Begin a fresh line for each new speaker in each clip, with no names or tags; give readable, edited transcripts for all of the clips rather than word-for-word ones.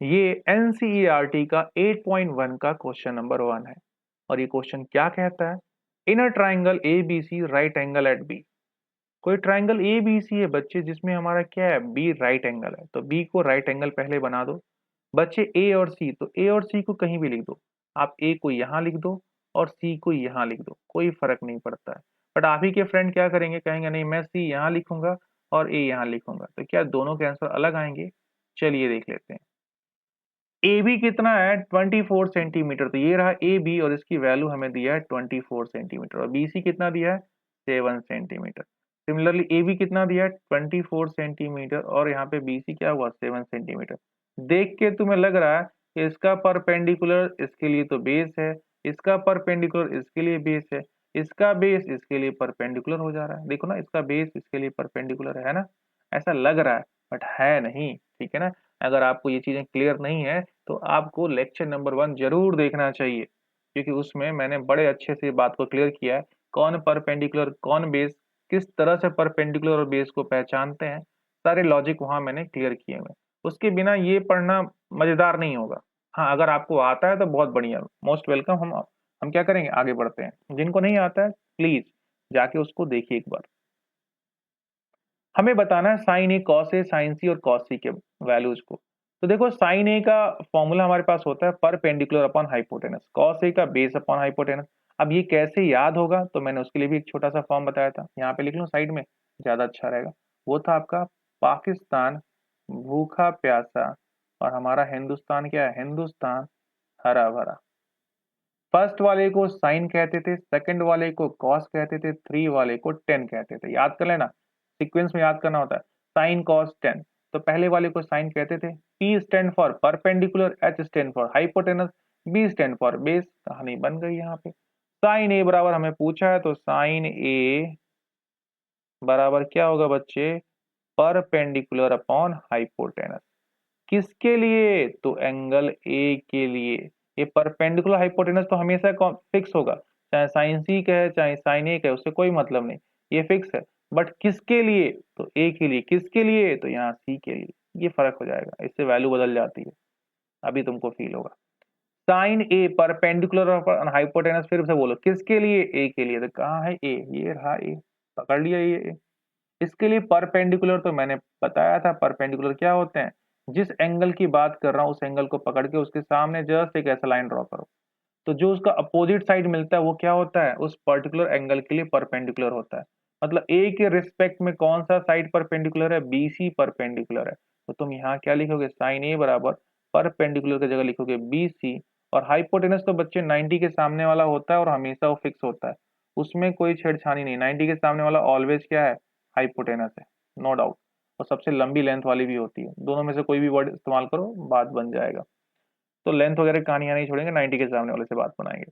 ये एनसीईआरटी का 8.1 का क्वेश्चन नंबर 1 है। और ये क्वेश्चन क्या कहता है? In a triangle A B C right angle at B. कोई ट्राइंगल ए बी सी है बच्चे, जिसमें हमारा क्या है, बी राइट एंगल है, तो बी को राइट एंगल पहले बना दो। बच्चे ए और सी, तो ए और सी को कहीं भी लिख दो। आप ए को यहाँ लिख दो और सी को यहाँ लिख दो, कोई फर्क नहीं पड़ता है। बट आप ही के फ्रेंड क्या करेंगे, कहेंगे नहीं मैं सी यहाँ लिखूंगा और ए यहाँ लिखूंगा, तो क्या दोनों के आंसर अलग आएंगे? चलिए देख लेते हैं। ए बी कितना है, 24 सेंटीमीटर, तो ये रहा ए बी और इसकी वैल्यू हमें दिया है 24 सेंटीमीटर। और बी सी कितना दिया है, 7 सेंटीमीटर। सिमिलरली ए बी कितना दिया है, 24 सेंटीमीटर, और यहाँ पे बी सी क्या हुआ, 7 सेंटीमीटर। देख के तुम्हें लग रहा है कि इसका परपेंडिकुलर इसके लिए तो बेस है, इसका परपेंडिकुलर इसके लिए बेस है, इसका बेस इसके लिए परपेंडिकुलर हो जा रहा है। देखो ना, इसका बेस इसके लिए परपेंडिकुलर है ना, ऐसा लग रहा है बट है नहीं। ठीक है ना। अगर आपको ये चीजें क्लियर नहीं है तो आपको लेक्चर नंबर 1 जरूर देखना चाहिए, क्योंकि उसमें मैंने बड़े अच्छे से बात को क्लियर किया है। कौन परपेंडिकुलर, कौन बेस, किस तरह से परपेंडिकुलर और बेस को पहचानते हैं, सारे लॉजिक वहां मैंने क्लियर किए हुए हैं। उसके बिना ये पढ़ना मजेदार नहीं होगा। हाँ, अगर आपको आता है तो बहुत बढ़िया, मोस्ट वेलकम। हम क्या करेंगे, आगे बढ़ते हैं। जिनको नहीं आता है प्लीज जाके उसको देखिए एक बार। हमें बताना है sign A cos A sign सी और कॉस सी के वैल्यूज को। तो देखो, साइन ए का फॉर्मूला हमारे पास होता है perpendicular upon hypotenuse, cos A का बेस अपॉन हाइपोटेनस। अब ये कैसे याद होगा, तो मैंने उसके लिए भी एक छोटा सा फॉर्म बताया था, यहाँ पे लिख लो साइड में, ज्यादा अच्छा रहेगा। वो था आपका पाकिस्तान भूखा प्यासा, और हमारा हिंदुस्तान क्या है, हिंदुस्तान हरा भरा। फर्स्ट वाले को साइन कहते थे, सेकंड वाले को कॉस कहते थे, थ्री वाले को टेन कहते थे। याद कर लेना, सीक्वेंस में याद करना होता है, साइन कॉस टेन। तो पहले वाले को साइन कहते थे, P stand for perpendicular, H stand for hypotenuse, B stand for base. कहानी बन गई यहाँ पे। साइन ए बराबर हमें पूछा है, तो साइन ए बराबर क्या होगा बच्चे, परपेंडिकुलर अपॉन हाइपोटेनस। किसके लिए, तो एंगल ए के लिए। ये परपेंडिकुलर हाइपोटेनस तो हमेशा फिक्स होगा, चाहे साइन सी का है चाहे साइन ए का है, उससे कोई मतलब नहीं, ये फिक्स है। बट किसके लिए, तो ए के लिए। किसके लिए, तो यहाँ सी के लिए। ये फर्क हो जाएगा, इससे वैल्यू बदल जाती है, अभी तुमको फील होगा। साइन ए परपेंडिकुलर हाइपोटेनस, फिर से बोलो किसके लिए, ए के लिए। तो कहाँ है ए, ये रहा ए, पकड़ लिया ये। इसके लिए परपेंडिकुलर तो मैंने बताया था, परपेंडिकुलर क्या होते हैं, जिस एंगल की बात कर रहा हूं उस एंगल को पकड़ के उसके सामने जस्ट एक ऐसा लाइन ड्रॉ करो, तो जो उसका अपोजिट साइड मिलता है वो क्या होता है, उस पर्टिकुलर एंगल के लिए परपेंडिकुलर होता है। मतलब ए के रिस्पेक्ट में कौन सा साइड परपेंडिकुलर है, बी सी परपेंडिकुलर है। तो तुम यहाँ क्या लिखोगे, साइन ए बराबर परपेंडिकुलर की जगह लिखोगे बी सी। और हाइपोटेनस तो बच्चे 90 के सामने वाला होता है और हमेशा वो फिक्स होता है, उसमें कोई छेड़छानी नहीं। 90 के सामने वाला ऑलवेज क्या है, हाइपोटेनस है, नो डाउट। और सबसे लंबी लेंथ वाली भी होती है। दोनों में से कोई भी वर्ड इस्तेमाल करो, बात बन जाएगा। तो लेंथ वगैरह कहानियां नहीं छोड़ेंगे, 90 के सामने वाले से बात बनाएंगे।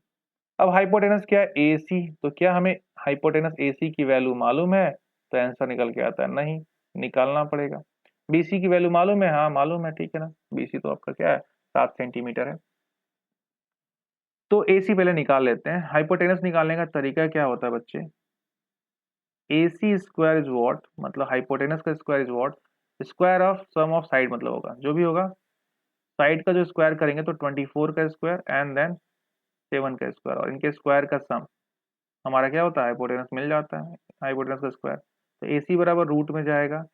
अब हाइपोटेनस क्या है, ए सी। तो क्या हमें हाइपोटेनस ए सी की वैल्यू मालूम है, तो आंसर निकल के आता है, नहीं, निकालना पड़ेगा। बीसी की वैल्यू मालूम है, हाँ मालूम है, ठीक है ना। बीसी तो आपका क्या है, 7 सेंटीमीटर है। तो ए सी पहले निकाल लेते हैं। हाइपोटेनस निकालने का तरीका क्या होता है बच्चे, A C square is what, मतलब हाइपोटेनस का square is what, square of sum of side, मतलब होगा जो भी होगा साइड का जो स्क्वायर करेंगे, तो 24 का स्क्वायर एंड देन 7 का स्क्वायर, और इनके स्क्वायर का सम हमारा क्या होता है, हाइपोटेनस मिल जाता है, हाइपोटेनस का स्क्वायर। तो ए सी बराबर रूट में जाएगा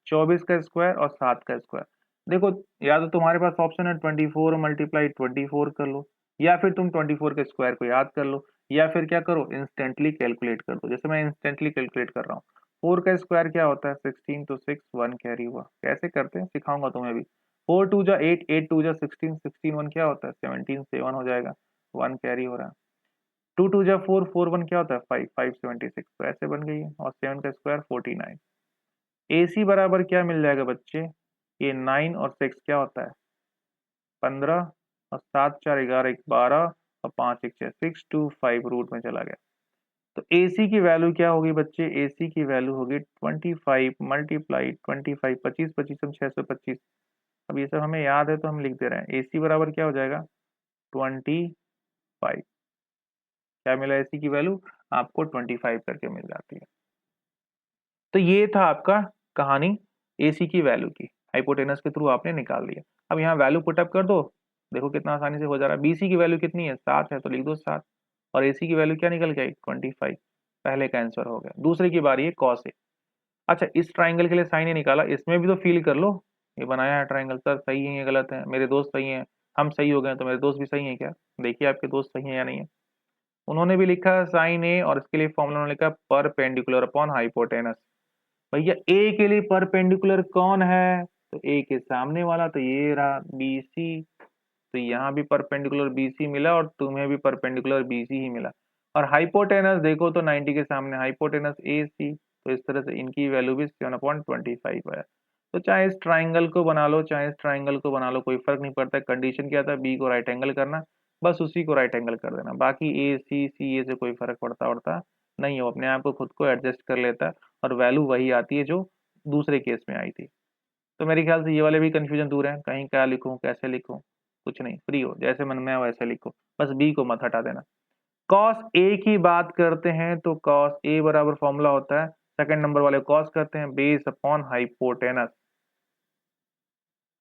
24 का स्क्वायर और 7 का स्क्वायर। देखो, या तो तुम्हारे पास ऑप्शन है 24 मल्टीप्लाई 24 कर लो, या फिर तुम 24 के स्क्वायर को याद कर लो, या फिर क्या करो, इंस्टेंटली कैलकुलेट कर दो, जैसे मैं इंस्टेंटली कैलकुलेट कर रहा हूँ। 4 का स्क्वायर क्या होता है, 16, तो 6 1 कैरी हुआ। कैसे करते हैं सिखाऊंगा तुम्हें भी। 4 2 जा 8, 8 2 जा 16, 16 1 क्या होता है, 17, 7 हो जाएगा, 1 कैरी हो रहा है। 2 2 जा 4, 4 1 क्या होता है, 5 5 76, तो ऐसे बन गई है। और 7 का स्क्वायर 49। ए सी बराबर क्या मिल जाएगा बच्चे, ये 9 और 6 क्या होता है, 15, और 7 4 11 1 12, और 5 1 6, 6 2 5 रूट में चला गया। तो ए सी की वैल्यू क्या होगी बच्चे, ए सी की वैल्यू होगी 25 मल्टीप्लाई 25, 25 25 625। अब ये सब हमें याद है तो हम लिख दे रहे हैं। ए सी बराबर क्या हो जाएगा, 25। क्या मिला, ए सी की वैल्यू आपको 25 करके मिल जाती है। तो ये था आपका कहानी एसी की वैल्यू की, हाइपोटेनस के थ्रू आपने निकाल लिया। अब यहाँ वैल्यू पुटअप कर दो, देखो कितना आसानी से हो जा रहा है। BC की वैल्यू कितनी है, 7 है, तो लिख दो 7, और AC की वैल्यू क्या निकल गई, 25। पहले का आंसर हो गया। दूसरे की बारी है cos A। अच्छा, इस ट्राइंगल के लिए साइन ए निकाला, इसमें भी तो फील कर लो, ये बनाया है ट्राइंगल, सर सही है या गलत है, मेरे दोस्त सही हैं, हम सही हो गए तो मेरे दोस्त भी सही हैं क्या? देखिए आपके दोस्त सही हैं या नहीं है। उन्होंने भी लिखा साइन ए, और इसके लिए फॉर्मूला उन्होंने लिखा परपेंडिकुलर अपॉन हाइपोटेनस। भैया ए के लिए परपेंडिकुलर कौन है, तो ए के सामने वाला, तो ये रहा BC। तो यहाँ भी परपेंडिकुलर BC मिला, और तुम्हें भी परपेंडिकुलर BC ही मिला। और हाइपोटेनस देखो तो 90 के सामने हाइपोटेनस AC, तो इस तरह से इनकी वैल्यू भी 7/25 है। तो चाहे इस ट्राइंगल को बना लो, चाहे इस ट्राइंगल को बना लो, कोई फर्क नहीं पड़ता। कंडीशन क्या था, बी को राइट एंगल करना, बस उसी को राइट एंगल कर देना। बाकी AC CA से कोई फर्क पड़ता नहीं हो, अपने आप को खुद को एडजस्ट कर लेता है, और वैल्यू वही आती है जो दूसरे केस में आई थी। तो मेरे ख्याल से ये वाले भी कंफ्यूजन दूर है, कहीं क्या लिखूं कैसे लिखूं, कुछ नहीं, फ्री हो, जैसे मन में है वैसे लिखो, बस बी को मत हटा देना। कॉस ए की बात करते हैं तो कॉस ए बराबर फॉर्मूला होता है, सेकंड नंबर वाले कॉस करते हैं बेस अपॉन हाइपोटेनस।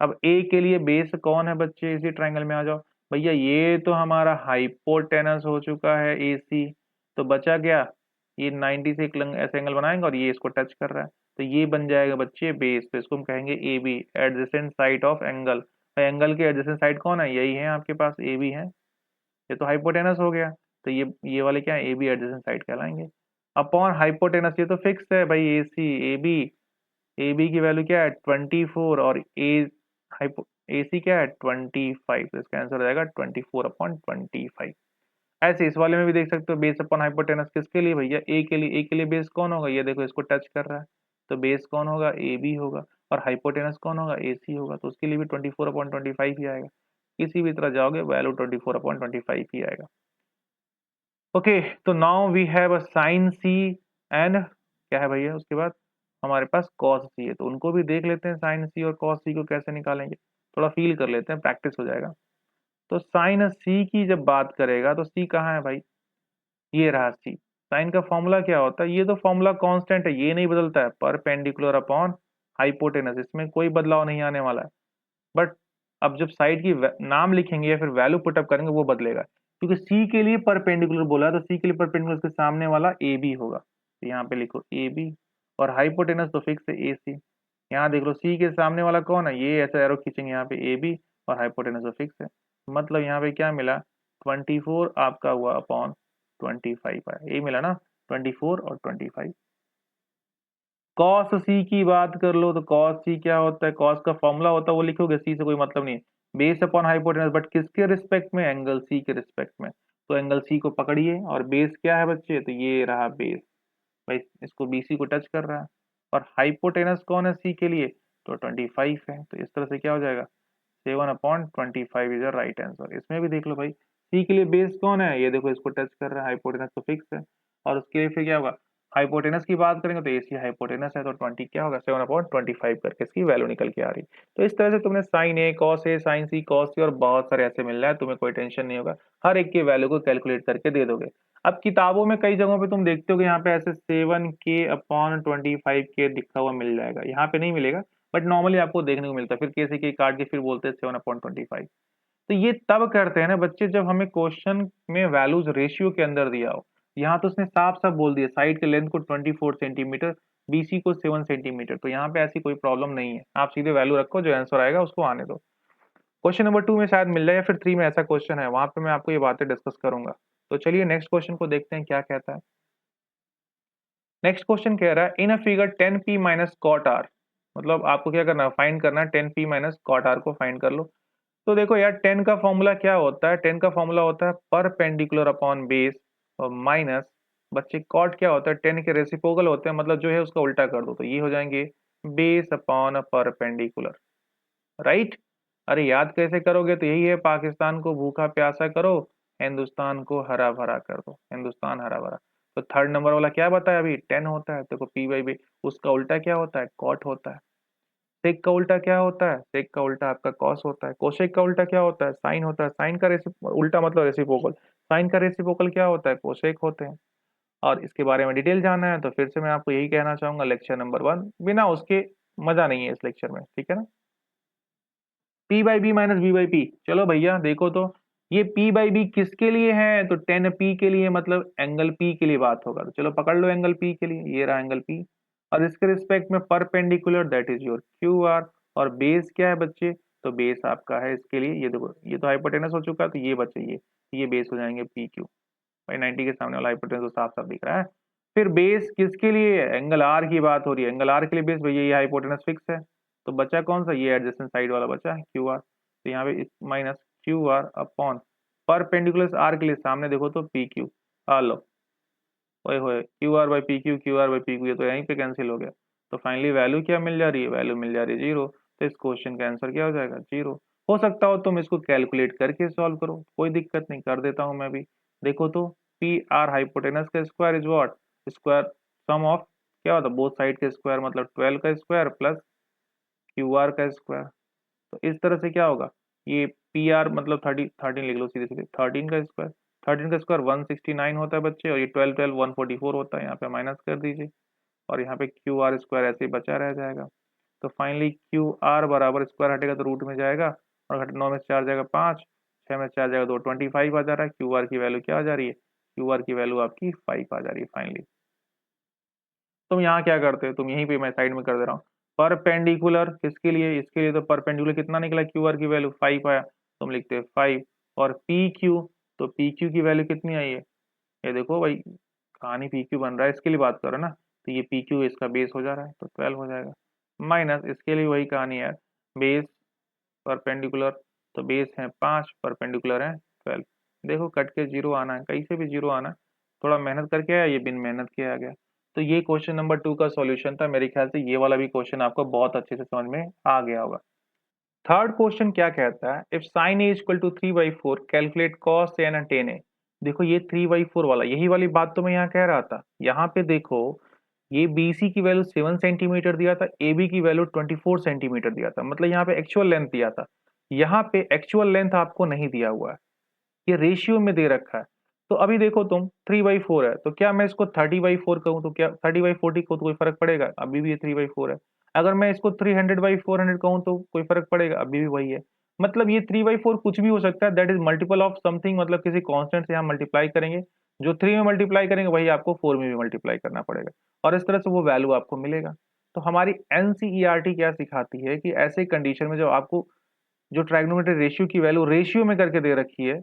अब ए के लिए बेस कौन है बच्चे, इसी ट्रायंगल में आ जाओ। भैया ये तो हमारा हाइपोटेनस हो चुका है AC, तो बचा क्या, ये 90 से एक ऐसे एंगल बनाएंगे, और ये इसको टच कर रहा है, तो ये बन जाएगा बच्चे बेस। तो इसको हम कहेंगे AB, adjacent side of angle. Angle के एडजेसेंट साइड कौन है, यही है आपके पास, AB है। ये तो हाइपोटेनस हो गया, तो ये वाले क्या है, AB एडजेसेंट साइड कहलाएंगे। अपॉन हाइपोटेनस, ये तो फिक्स है भाई, AB की वैल्यू क्या है 24, और AC क्या है 25, तो इसका आंसर हो जाएगा 24/25। ऐसे इस वाले में भी देख सकते हो, बेस अपॉन हाइपोटेनस किसके लिए भैया, ए के लिए बेस कौन होगा, ये देखो इसको टच कर रहा है, तो बेस कौन होगा, AB होगा, और हाइपोटेनस कौन होगा, AC होगा, तो उसके लिए भी 24/25 ही आएगा। किसी भी तरह जाओगे वैल्यू 24/25 ही आएगा। ओके, तो now we have a sine C and क्या है भैया, उसके बाद हमारे पास कॉस C है, तो उनको भी देख लेते हैं, साइन C और कॉस C को कैसे निकालेंगे, थोड़ा फील कर लेते हैं, प्रैक्टिस हो जाएगा। तो साइन C की जब बात करेगा तो C कहाँ है भाई, ये रहा C। साइन का फॉर्मूला क्या होता है, ये तो फॉर्मूला कांस्टेंट है, ये नहीं बदलता है, परपेंडिकुलर अपॉन हाइपोटेनस, इसमें कोई बदलाव नहीं आने वाला है। बट अब जब साइड की नाम लिखेंगे या फिर वैल्यू पुटअप करेंगे वो बदलेगा, क्योंकि सी के लिए परपेंडिकुलर बोला है, तो सी के लिए परपेंडिकुलर के सामने वाला ए बी होगा, तो यहाँ पे लिखो ए बी, और हाइपोटेनस तो फिक्स है ए सी। यहाँ देख लो सी के सामने वाला कौन है, ये ऐसा एरो खींचेंगे यहाँ पे ए बी, और हाइपोटेनस तो फिक्स है, मतलब यहाँ पे क्या मिला, 24 आपका हुआ अपॉन 25 है, ये मिला ना, 24 और 25। कॉस सी की बात कर लो, तो कॉस सी क्या होता है, कॉस का फॉर्मूला होता है वो लिखोगे, सी से कोई मतलब नहीं है, बेस अपॉन हाइपोटेनस, बट किसके रिस्पेक्ट में, एंगल सी के रिस्पेक्ट में। तो एंगल सी को पकड़िए, और बेस क्या है बच्चे, तो ये रहा बेस, भाई इसको BC को टच कर रहा है, और हाइपोटेनस कौन है सी के लिए, तो 25 है, तो इस तरह से क्या हो जाएगा, 7/25 इज द राइट आंसर। इसमें भी देख लो भाई, सी के लिए बेस कौन है, ये देखो इसको टच कर रहा है, हाइपोटेनस तो फिक्स है, और उसके लिए फिर क्या होगा, हाइपोटेनस की बात करेंगे तो AC हाइपोटेनस है, तो 20 क्या होगा, 7/25 करके इसकी वैल्यू निकल के आ रही। तो इस तरह से तुमने sign A, cos A, sign C, cos सी, और बहुत सारे ऐसे मिल रहा है, तुम्हें कोई टेंशन नहीं होगा, हर एक की वैल्यू को कैलकुलेट करके दे दोगे। अब किताबों में कई जगहों पे तुम देखते हो कि यहाँ पे ऐसे 7K/25 लिखा हुआ मिल जाएगा, यहाँ पे नहीं मिलेगा, बट नॉर्मली आपको देखने को मिलता है, फिर KC काट के फिर बोलते हैं 7/25। तो ये तब करते हैं ना बच्चे, जब हमें क्वेश्चन में वैल्यूज रेशियो के अंदर दिया हो। यहाँ तो उसने साफ साफ बोल दिया, साइड के लेंथ को 24 सेंटीमीटर, BC को 7 सेंटीमीटर, तो यहाँ पे ऐसी कोई प्रॉब्लम नहीं है, आप सीधे वैल्यू रखो, जो आंसर आएगा उसको आने दो। क्वेश्चन नंबर 2 में शायद मिल जाए, या फिर 3 में ऐसा क्वेश्चन है, वहां पे मैं आपको ये बातें डिस्कस करूंगा। तो चलिए नेक्स्ट क्वेश्चन को देखते हैं क्या कहता है। नेक्स्ट क्वेश्चन कह रहा है, in a figure 10P minus cot R, मतलब आपको क्या करना है, फाइंड करना है 10P माइनस कॉट आर को फाइंड कर लो। तो देखो यार, 10 का फॉर्मूला क्या होता है, 10 का फॉर्मूला होता है परपेंडिकुलर अपॉन बेस, और माइनस बच्चे कॉट क्या होता है, 10 के रेसिप्रोकल होते हैं, मतलब जो है उसका उल्टा कर दो, तो ये हो जाएंगे बेस अपॉन परपेंडिकुलर, राइट। अरे याद कैसे करोगे, तो यही है, पाकिस्तान को भूखा प्यासा करो, हिंदुस्तान को हरा भरा कर दो, हिंदुस्तान हरा भरा। तो थर्ड नंबर वाला क्या बताया अभी, 10 होता है, देखो P/B, उसका उल्टा क्या होता है, कॉट होता है। सेक का उल्टा क्या होता है, सेक का उल्टा आपका कॉस होता है। कोशेक का उल्टा क्या होता है, साइन होता है, साइन का उल्टा मतलब रेसिप्रोकल, साइन का रेसिप्रोकल क्या होता है, कोशेक होते हैं। और इसके बारे में डिटेल जानना है तो फिर से मैं आपको यही कहना चाहूंगा, लेक्चर नंबर 1, बिना उसके मजा नहीं है इस लेक्चर में, ठीक है ना। P by B minus B by P. चलो भैया देखो तो ये P बाई बी किसके लिए है, तो 10P के लिए, मतलब एंगल P के लिए बात होगा। तो चलो पकड़ लो एंगल P के लिए, ये रहा एंगल P, और इसके रिस्पेक्ट में perpendicular that is your QR, और बेस क्या है बच्चे, तो बेस आपका है इसके लिए, ये देखो ये तो हाइपोटेनस हो चुका, तो ये बचे ये बेस हो जाएंगे PQ। भाई 90 के सामने वाला हाइपोटेनस तो साफ साफ दिख रहा है। फिर बेस किसके लिए, एंगल R की बात हो रही है, एंगल R के लिए बेस भैया ये हाइपोटेनस फिक्स है, तो बचा कौन सा, ये एडजेसेंट साइड वाला बचा है QR। तो यहाँ पे minus QR upon perpendicular R के लिए सामने देखो तो PQ। आ लो ओए होए, QR by PQ, QR by PQ, ये तो यहीं पे कैंसिल हो गया। तो फाइनली वैल्यू क्या मिल जा रही है, वैल्यू मिल जा रही है 0। तो इस क्वेश्चन का आंसर क्या हो जाएगा, 0। हो सकता हो तुम इसको कैलकुलेट करके सॉल्व करो, कोई दिक्कत नहीं, कर देता हूं मैं भी। देखो तो PR हाइपोटेनस का square is what, square sum of क्या होता है बोथ साइड के स्क्वायर, मतलब 12 का स्क्वायर प्लस QR का स्क्वायर। तो इस तरह से क्या होगा, ये PR मतलब 13 लिख लो सीधे सीधे, 13 का स्क्वायर, 13 का स्क्वायर 169 होता है बच्चे, और ये 12 144 होता है, यहाँ पे माइनस कर दीजिए, और यहाँ पे QR स्क्वायर ऐसे ही बचा रह जाएगा। तो फाइनली QR बराबर स्क्वायर हटेगा तो रूट में जाएगा, और घट 9 में 4 जाएगा 5, 6 में 4 जाएगा 2, 25 आ जा रहा है। QR की वैल्यू क्या आ जा रही है, QR की वैल्यू आपकी 5 आ जा रही है फाइनली। तुम यहाँ क्या करते हो, तुम यहीं पे मैं साइड में कर दे रहा हूँ, परपेंडिकुलर किसके लिए, इसके लिए, तो परपेंडिकुलर कितना निकला, QR की वैल्यू 5 आया, तुम लिखते हो 5, और PQ, तो PQ की वैल्यू कितनी आई है, ये देखो भाई कहानी PQ बन रहा है, इसके लिए बात करो ना, तो ये PQ इसका बेस हो जा रहा है तो 12 हो जाएगा, माइनस इसके लिए वही कहानी है, बेस परपेंडिकुलर, तो बेस है 5, परपेंडिकुलर है 12। देखो कट के 0 आना है, कहीं से भी 0 आना है, थोड़ा मेहनत करके आया, ये बिन मेहनत के आ गया। तो ये क्वेश्चन नंबर 2 का सॉल्यूशन था, मेरे ख्याल से ये वाला भी क्वेश्चन आपको बहुत अच्छे से समझ में आ गया होगा। थर्ड क्वेश्चन क्या कहता है, if sine A equal to 3/4 calculate cos A and tan A. देखो ये 3/4 वाला, यही वाली बात तो मैं यहाँ कह रहा था। यहाँ पे देखो ये BC की वैल्यू 7 सेंटीमीटर दिया था, AB की वैल्यू 24 सेंटीमीटर दिया था, मतलब यहाँ पे एक्चुअल लेंथ दिया था, यहाँ पे एक्चुअल लेंथ आपको नहीं दिया हुआ है, ये रेशियो में दे रखा है। तो अभी देखो तुम 3/4 है, तो क्या मैं इसको 30/4 कहूँ तो क्या 30/40 को तो कोई फर्क पड़ेगा, अभी भी ये 3/4 है। अगर मैं इसको 300/400 कहूँ तो कोई फर्क पड़ेगा, अभी भी वही है। मतलब ये 3/4 कुछ भी हो सकता है, that is multiple of something, मतलब किसी कांस्टेंट से हम मल्टीप्लाई करेंगे, जो 3 में मल्टीप्लाई करेंगे वही आपको 4 में भी मल्टीप्लाई करना पड़ेगा, और इस तरह से वो वैल्यू आपको मिलेगा। तो हमारी NCERT क्या सिखाती है कि ऐसे कंडीशन में जब आपको जो ट्राइगोनोमेट्री रेशियो की वैल्यू रेशियो में करके दे रखी है,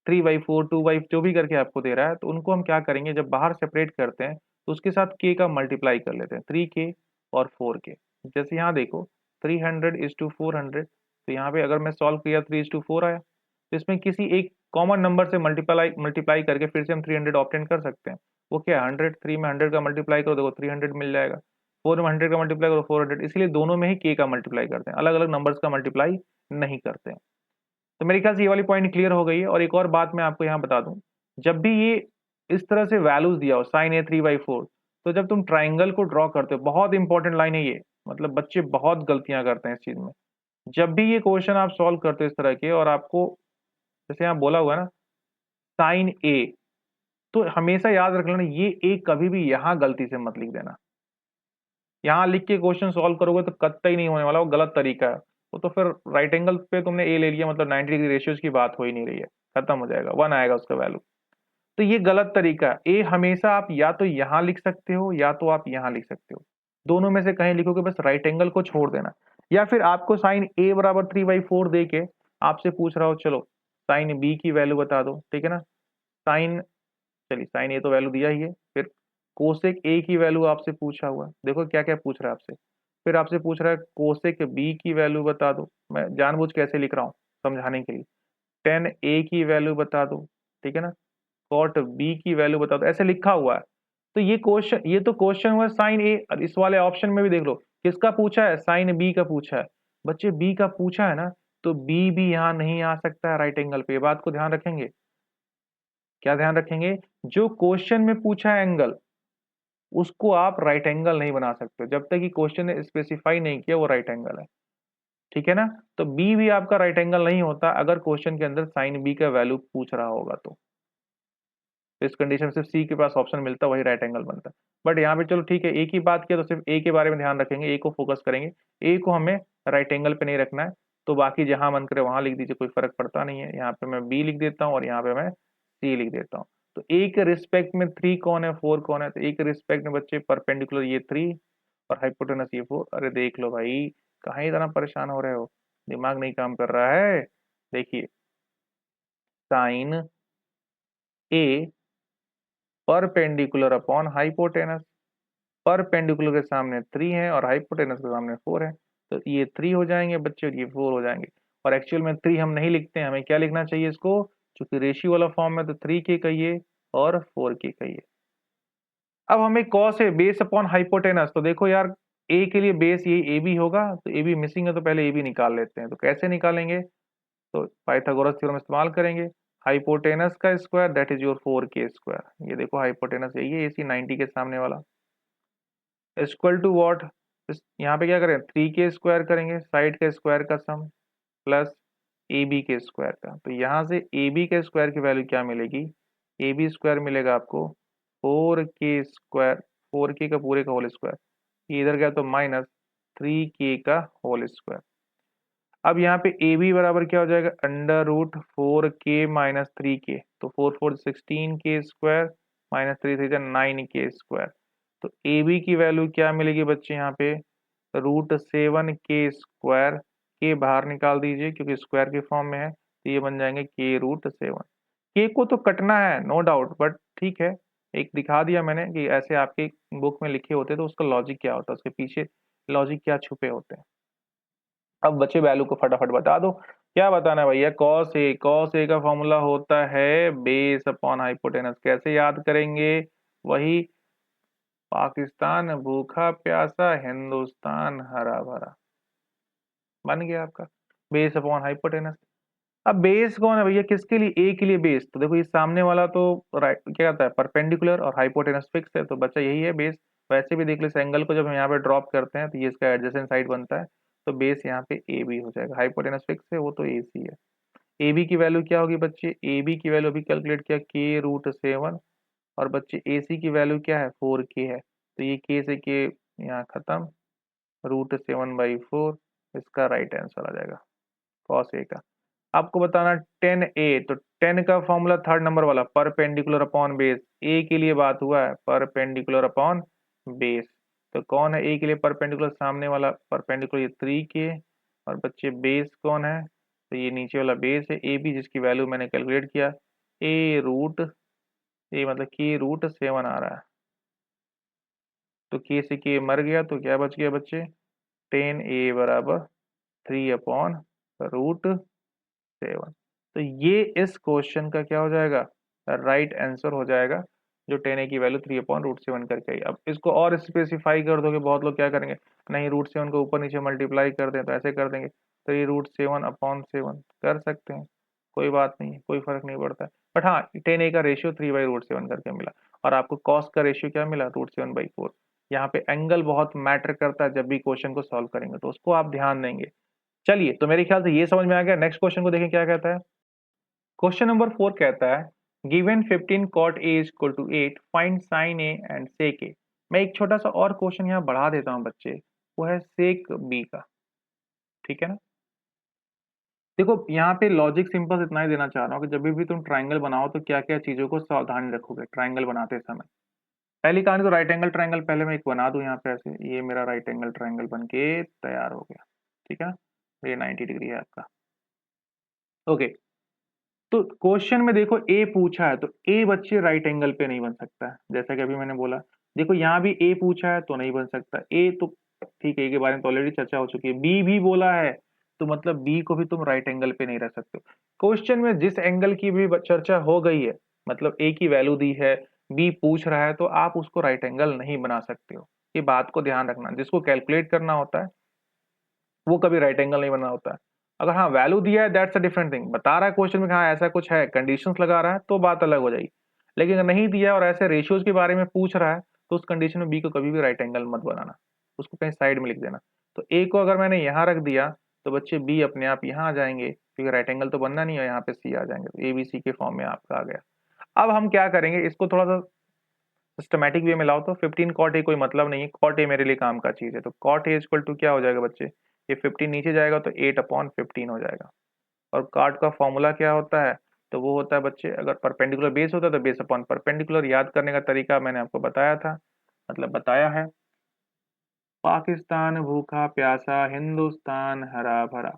3/4 2/, जो भी करके आपको दे रहा है, तो उनको हम क्या करेंगे, जब बाहर सेपरेट करते हैं तो उसके साथ k का मल्टीप्लाई कर लेते हैं, 3k और 4k। जैसे यहाँ देखो 300:400, तो यहाँ पे अगर मैं सॉल्व किया 3:4 आया, तो इसमें किसी एक कॉमन नंबर से मल्टीप्लाई मल्टीप्लाई करके फिर से हम 300 ऑब्टेन कर सकते हैं। वो क्या है 100, 3 में 100 का मल्टीप्लाई करो देखो 300 मिल जाएगा, 4 में 100 का मल्टीप्लाई करो 400, इसलिए दोनों में ही k का मल्टीप्लाई करते हैं, अलग अलग नंबर्स का मल्टीप्लाई नहीं करते हैं। तो मेरे ख्याल से ये वाली पॉइंट क्लियर हो गई है। और एक और बात मैं आपको यहाँ बता दूं, जब भी ये इस तरह से वैल्यूज दिया हो साइन ए 3/4, तो जब तुम ट्राइंगल को ड्रॉ करते हो, बहुत इंपॉर्टेंट लाइन है ये, मतलब बच्चे बहुत गलतियां करते हैं इस चीज में। जब भी ये क्वेश्चन आप सॉल्व करते हो इस तरह के, और आपको जैसे यहाँ बोला हुआ है ना साइन ए, तो हमेशा याद रख लेना ये ए कभी भी यहाँ गलती से मत लिख देना। यहाँ लिख के क्वेश्चन सॉल्व करोगे तो कतई नहीं होने वाला, वो गलत तरीका है। वो तो फिर राइट एंगल पे तुमने ए ले लिया, मतलब 90 डिग्री रेशियोज की बात हो ही नहीं रही है, खत्म हो जाएगा, 1 आएगा उसका वैल्यू। तो ये गलत तरीका है। ए हमेशा आप या तो यहाँ लिख सकते हो या तो आप यहाँ लिख सकते हो, दोनों में से कहीं लिखोगे, बस राइट एंगल को छोड़ देना। या फिर आपको साइन ए बराबर 3/4 दे के आपसे पूछ रहा हो चलो साइन बी की वैल्यू बता दो, ठीक है ना, साइन, चलिए साइन ए तो वैल्यू दिया ही है, फिर कोसेक ए की वैल्यू आपसे पूछा हुआ है, देखो क्या क्या पूछ रहा है आपसे। फिर आपसे पूछ रहा है कोसेक बी की वैल्यू बता दो, मैं जानबूझ के ऐसे लिख रहा हूँ समझाने के लिए, टेन ए की वैल्यू बता दो, ठीक है ना, कॉट बी की वैल्यू बता दो, ऐसे लिखा हुआ है। तो ये क्वेश्चन, ये तो क्वेश्चन हुआ साइन ए, और इस वाले ऑप्शन में भी देख लो किसका पूछा है, साइन बी का पूछा है। बच्चे बी का पूछा है ना, तो बी भी यहाँ नहीं आ सकता है राइट एंगल पे, ये बात को ध्यान रखेंगे। क्या ध्यान रखेंगे, जो क्वेश्चन में पूछा है एंगल, उसको आप राइट एंगल नहीं बना सकते जब तक कि क्वेश्चन ने स्पेसिफाई नहीं किया वो राइट एंगल है, ठीक है ना। तो बी भी आपका राइट एंगल नहीं होता अगर क्वेश्चन के अंदर साइन बी का वैल्यू पूछ रहा होगा तो इस कंडीशन में सिर्फ सी के पास ऑप्शन मिलता है, वही राइट एंगल बनता है। बट यहाँ पे चलो ठीक है, ए की बात किया तो सिर्फ ए के बारे में ध्यान रखेंगे, ए को फोकस करेंगे, ए को हमें राइट एंगल पे नहीं रखना है। तो बाकी जहां मन करे वहां लिख दीजिए, कोई फर्क पड़ता नहीं है। यहाँ पे मैं बी लिख देता हूँ और यहाँ पे मैं सी लिख देता हूँ। तो ए के रिस्पेक्ट में 3 कौन है, 4 कौन है? तो ए के रिस्पेक्ट में बच्चे परपेंडिकुलर ये 3 और हाइपोटेनस ये 4। अरे देख लो भाई, कहाँ इतना परेशान हो रहे हो, दिमाग नहीं काम कर रहा है। देखिए साइन ए परपेंडिकुलर अपॉन हाइपोटेनस, परपेंडिकुलर के सामने 3 है और हाइपोटेनस के सामने 4 है, तो ये 3 हो जाएंगे बच्चे और ये 4 हो जाएंगे। और एक्चुअल में 3 हम नहीं लिखते हैं, हमें क्या लिखना चाहिए इसको, क्योंकि रेशियो वाला फॉर्म में, तो 3 के कहिए और 4 के कहिए। अब हमें कॉस है बेस अपॉन हाइपोटेनस, तो देखो यार ए के लिए बेस ये ए बी होगा, तो ए बी मिसिंग है तो पहले ए बी निकाल लेते हैं। तो कैसे निकालेंगे, तो पाइथागोरस थ्योरम इस्तेमाल करेंगे। हाइपोटेनस का स्क्वायर दैट इज योर 4 के स्क्वायर, ये देखो हाइपोटेनस यही है, AC 90 के सामने वाला, इक्वल टू व्हाट, यहाँ पे क्या करें 3 के स्क्वायर करेंगे, साइड के स्क्वायर का सम प्लस ए बी के स्क्वायर का। तो यहाँ से ए बी के स्क्वायर की वैल्यू क्या मिलेगी, ए बी स्क्वायर मिलेगा आपको 4 के स्क्वायर, 4 के का पूरे का होल स्क्वायर, ये इधर गया तो माइनस 3 के का होल स्क्वायर। अब यहाँ पे ए बी बराबर क्या हो जाएगा, अंडर रूट 4 के माइनस 3 के, तो 4 4 16 के स्क्वायर माइनस 3 3 9 के स्क्वायर। तो ए बी की वैल्यू क्या मिलेगी बच्चे, यहाँ पे √7 के स्क्वायर, के बाहर निकाल दीजिए क्योंकि स्क्वायर के फॉर्म में है, तो ये बन जाएंगे k√7। के को तो कटना है नो डाउट, बट ठीक है, एक दिखा दिया मैंने कि ऐसे आपके बुक में लिखे होते तो उसका लॉजिक क्या होता है, उसके पीछे लॉजिक क्या छुपे होते हैं। अब बच्चे वैल्यू को फटाफट बता दो, क्या बताना है भैया, कॉस ए का फॉर्मूला होता है बेस अपॉन हाइपोटेनस। कैसे याद करेंगे, वही पाकिस्तान भूखा प्यासा हिंदुस्तान हरा भरा, बन गया आपका बेस अपॉन हाइपोटेनस। अब बेस कौन है भैया, किसके लिए, ए के लिए बेस, तो देखो ये सामने वाला तो राइट क्या कहता है परपेंडिकुलर और हाइपोटेनस फिक्स है, तो बच्चा यही है बेस। वैसे भी देख लो इस एंगल को जब हम यहाँ पे ड्रॉप करते हैं तो ये इसका एडजेसेंट साइड बनता है, तो बेस यहाँ पे ए बी हो जाएगा, हाइपोटेनस फिक्स है वो तो ए सी है। ए बी की वैल्यू क्या होगी बच्चे, ए बी की वैल्यू अभी कैलकुलेट किया k√7, और बच्चे ए सी की वैल्यू क्या है 4 के है, तो ये के से के यहाँ खत्म, √7/4 इसका राइट आंसर आ जाएगा कॉस ए का। आपको बताना 10a, तो 10 का फॉर्मूला थर्ड नंबर वाला परपेंडिकुलर अपॉन बेस, ए के लिए बात हुआ है परपेंडिकुलर अपॉन बेस, तो कौन है ए के लिए परपेंडिकुलर, सामने वाला परपेंडिकुलर ये 3 के, और बच्चे बेस कौन है, तो ये नीचे वाला बेस है ए बी, जिसकी वैल्यू मैंने कैलकुलेट किया ए मतलब k√7 आ रहा है, तो के से के मर गया तो क्या बच गया बच्चे, 10a बराबर 3/√7। तो ये इस क्वेश्चन का क्या हो जाएगा, राइट आंसर हो जाएगा, जो 10a की वैल्यू 3/√7 करके आई। अब इसको और स्पेसिफाई कर दोगे, बहुत लोग क्या करेंगे, नहीं √7 को ऊपर नीचे मल्टीप्लाई कर दें तो ऐसे कर देंगे, तो ये √7/7 कर सकते हैं, कोई बात नहीं है, कोई फर्क नहीं पड़ता है। बट हाँ 10a का रेशियो 3/√7 करके मिला, और आपको कॉस का रेशियो क्या मिला √7/4। यहाँ पे एंगल बहुत मैटर करता है जब भी क्वेश्चन को सॉल्व करेंगे, तो उसको आप ध्यान देंगे। चलिए तो मेरे ख्याल से ये समझ में आ गया। नेक्स्ट क्वेश्चन को देखें क्या कहता है। क्वेश्चन नंबर 4 कहता है given 15 cot a is equal to 8 find sin a and sec a। मैं एक छोटा सा और क्वेश्चन यहाँ बढ़ा देता हूँ बच्चे, वो है sec b का, ठीक है ना। देखो यहाँ पे लॉजिक सिंपल इतना ही देना चाह रहा हूँ कि जब भी तुम ट्राइंगल बनाओ तो क्या क्या चीजों को सावधानी रखोगे ट्राइंगल बनाते समय। पहली कहानी तो राइट एंगल ट्राइंगल पहले मैं एक बना दूं यहाँ पे, ऐसे ये मेरा राइट एंगल ट्राइंगल बन के तैयार हो गया, ठीक है, ये 90 डिग्री है आपका, ओके। तो क्वेश्चन में देखो ए पूछा है, तो ए बच्चे राइट एंगल पे नहीं बन सकता है, जैसा कि अभी मैंने बोला। देखो यहाँ भी ए पूछा है तो नहीं बन सकता, ए तो ठीक है, ए के बारे में तो ऑलरेडी चर्चा हो चुकी है। बी भी बोला है तो मतलब बी को भी तुम राइट एंगल पे नहीं रख सकते हो। क्वेश्चन में जिस एंगल की भी चर्चा हो गई है, मतलब ए की वैल्यू दी है, बी पूछ रहा है, तो आप उसको राइट एंगल नहीं बना सकते हो। ये बात को ध्यान रखना, जिसको कैलकुलेट करना होता है वो कभी राइट एंगल नहीं बना होता है। अगर हाँ वैल्यू दिया है दैट्स अ डिफरेंट थिंग, बता रहा है क्वेश्चन में हाँ ऐसा कुछ है, कंडीशंस लगा रहा है तो बात अलग हो जाएगी। लेकिन अगर नहीं दिया और ऐसे रेशियोज के बारे में पूछ रहा है तो उस कंडीशन में बी को कभी भी राइट एंगल मत बनाना, उसको कहीं साइड में लिख देना। तो ए को अगर मैंने यहाँ रख दिया तो बच्चे बी अपने आप यहाँ आ जाएंगे, क्योंकि राइट एंगल तो बनना नहीं है, यहाँ पे सी आ जाएंगे, तो ए बी सी के फॉर्म में आपका आ गया। अब हम क्या करेंगे, इसको थोड़ा सा सिस्टमैटिक वे में लाओ। तो 15 कॉट ए कोई मतलब नहीं है, कॉट ए मेरे लिए काम का चीज है, तो कॉट ए इक्वल टू क्या हो जाएगा बच्चे, ये 15 नीचे जाएगा तो 8/15 हो जाएगा। और कॉट का फॉर्मूला क्या होता है, तो वो होता है बच्चे, अगर परपेंडिकुलर बेस होता है तो बेस अपॉन परपेंडिकुलर। याद करने का तरीका मैंने आपको बताया था, मतलब बताया है। पाकिस्तान भूखा प्यासा, हिंदुस्तान हरा भरा,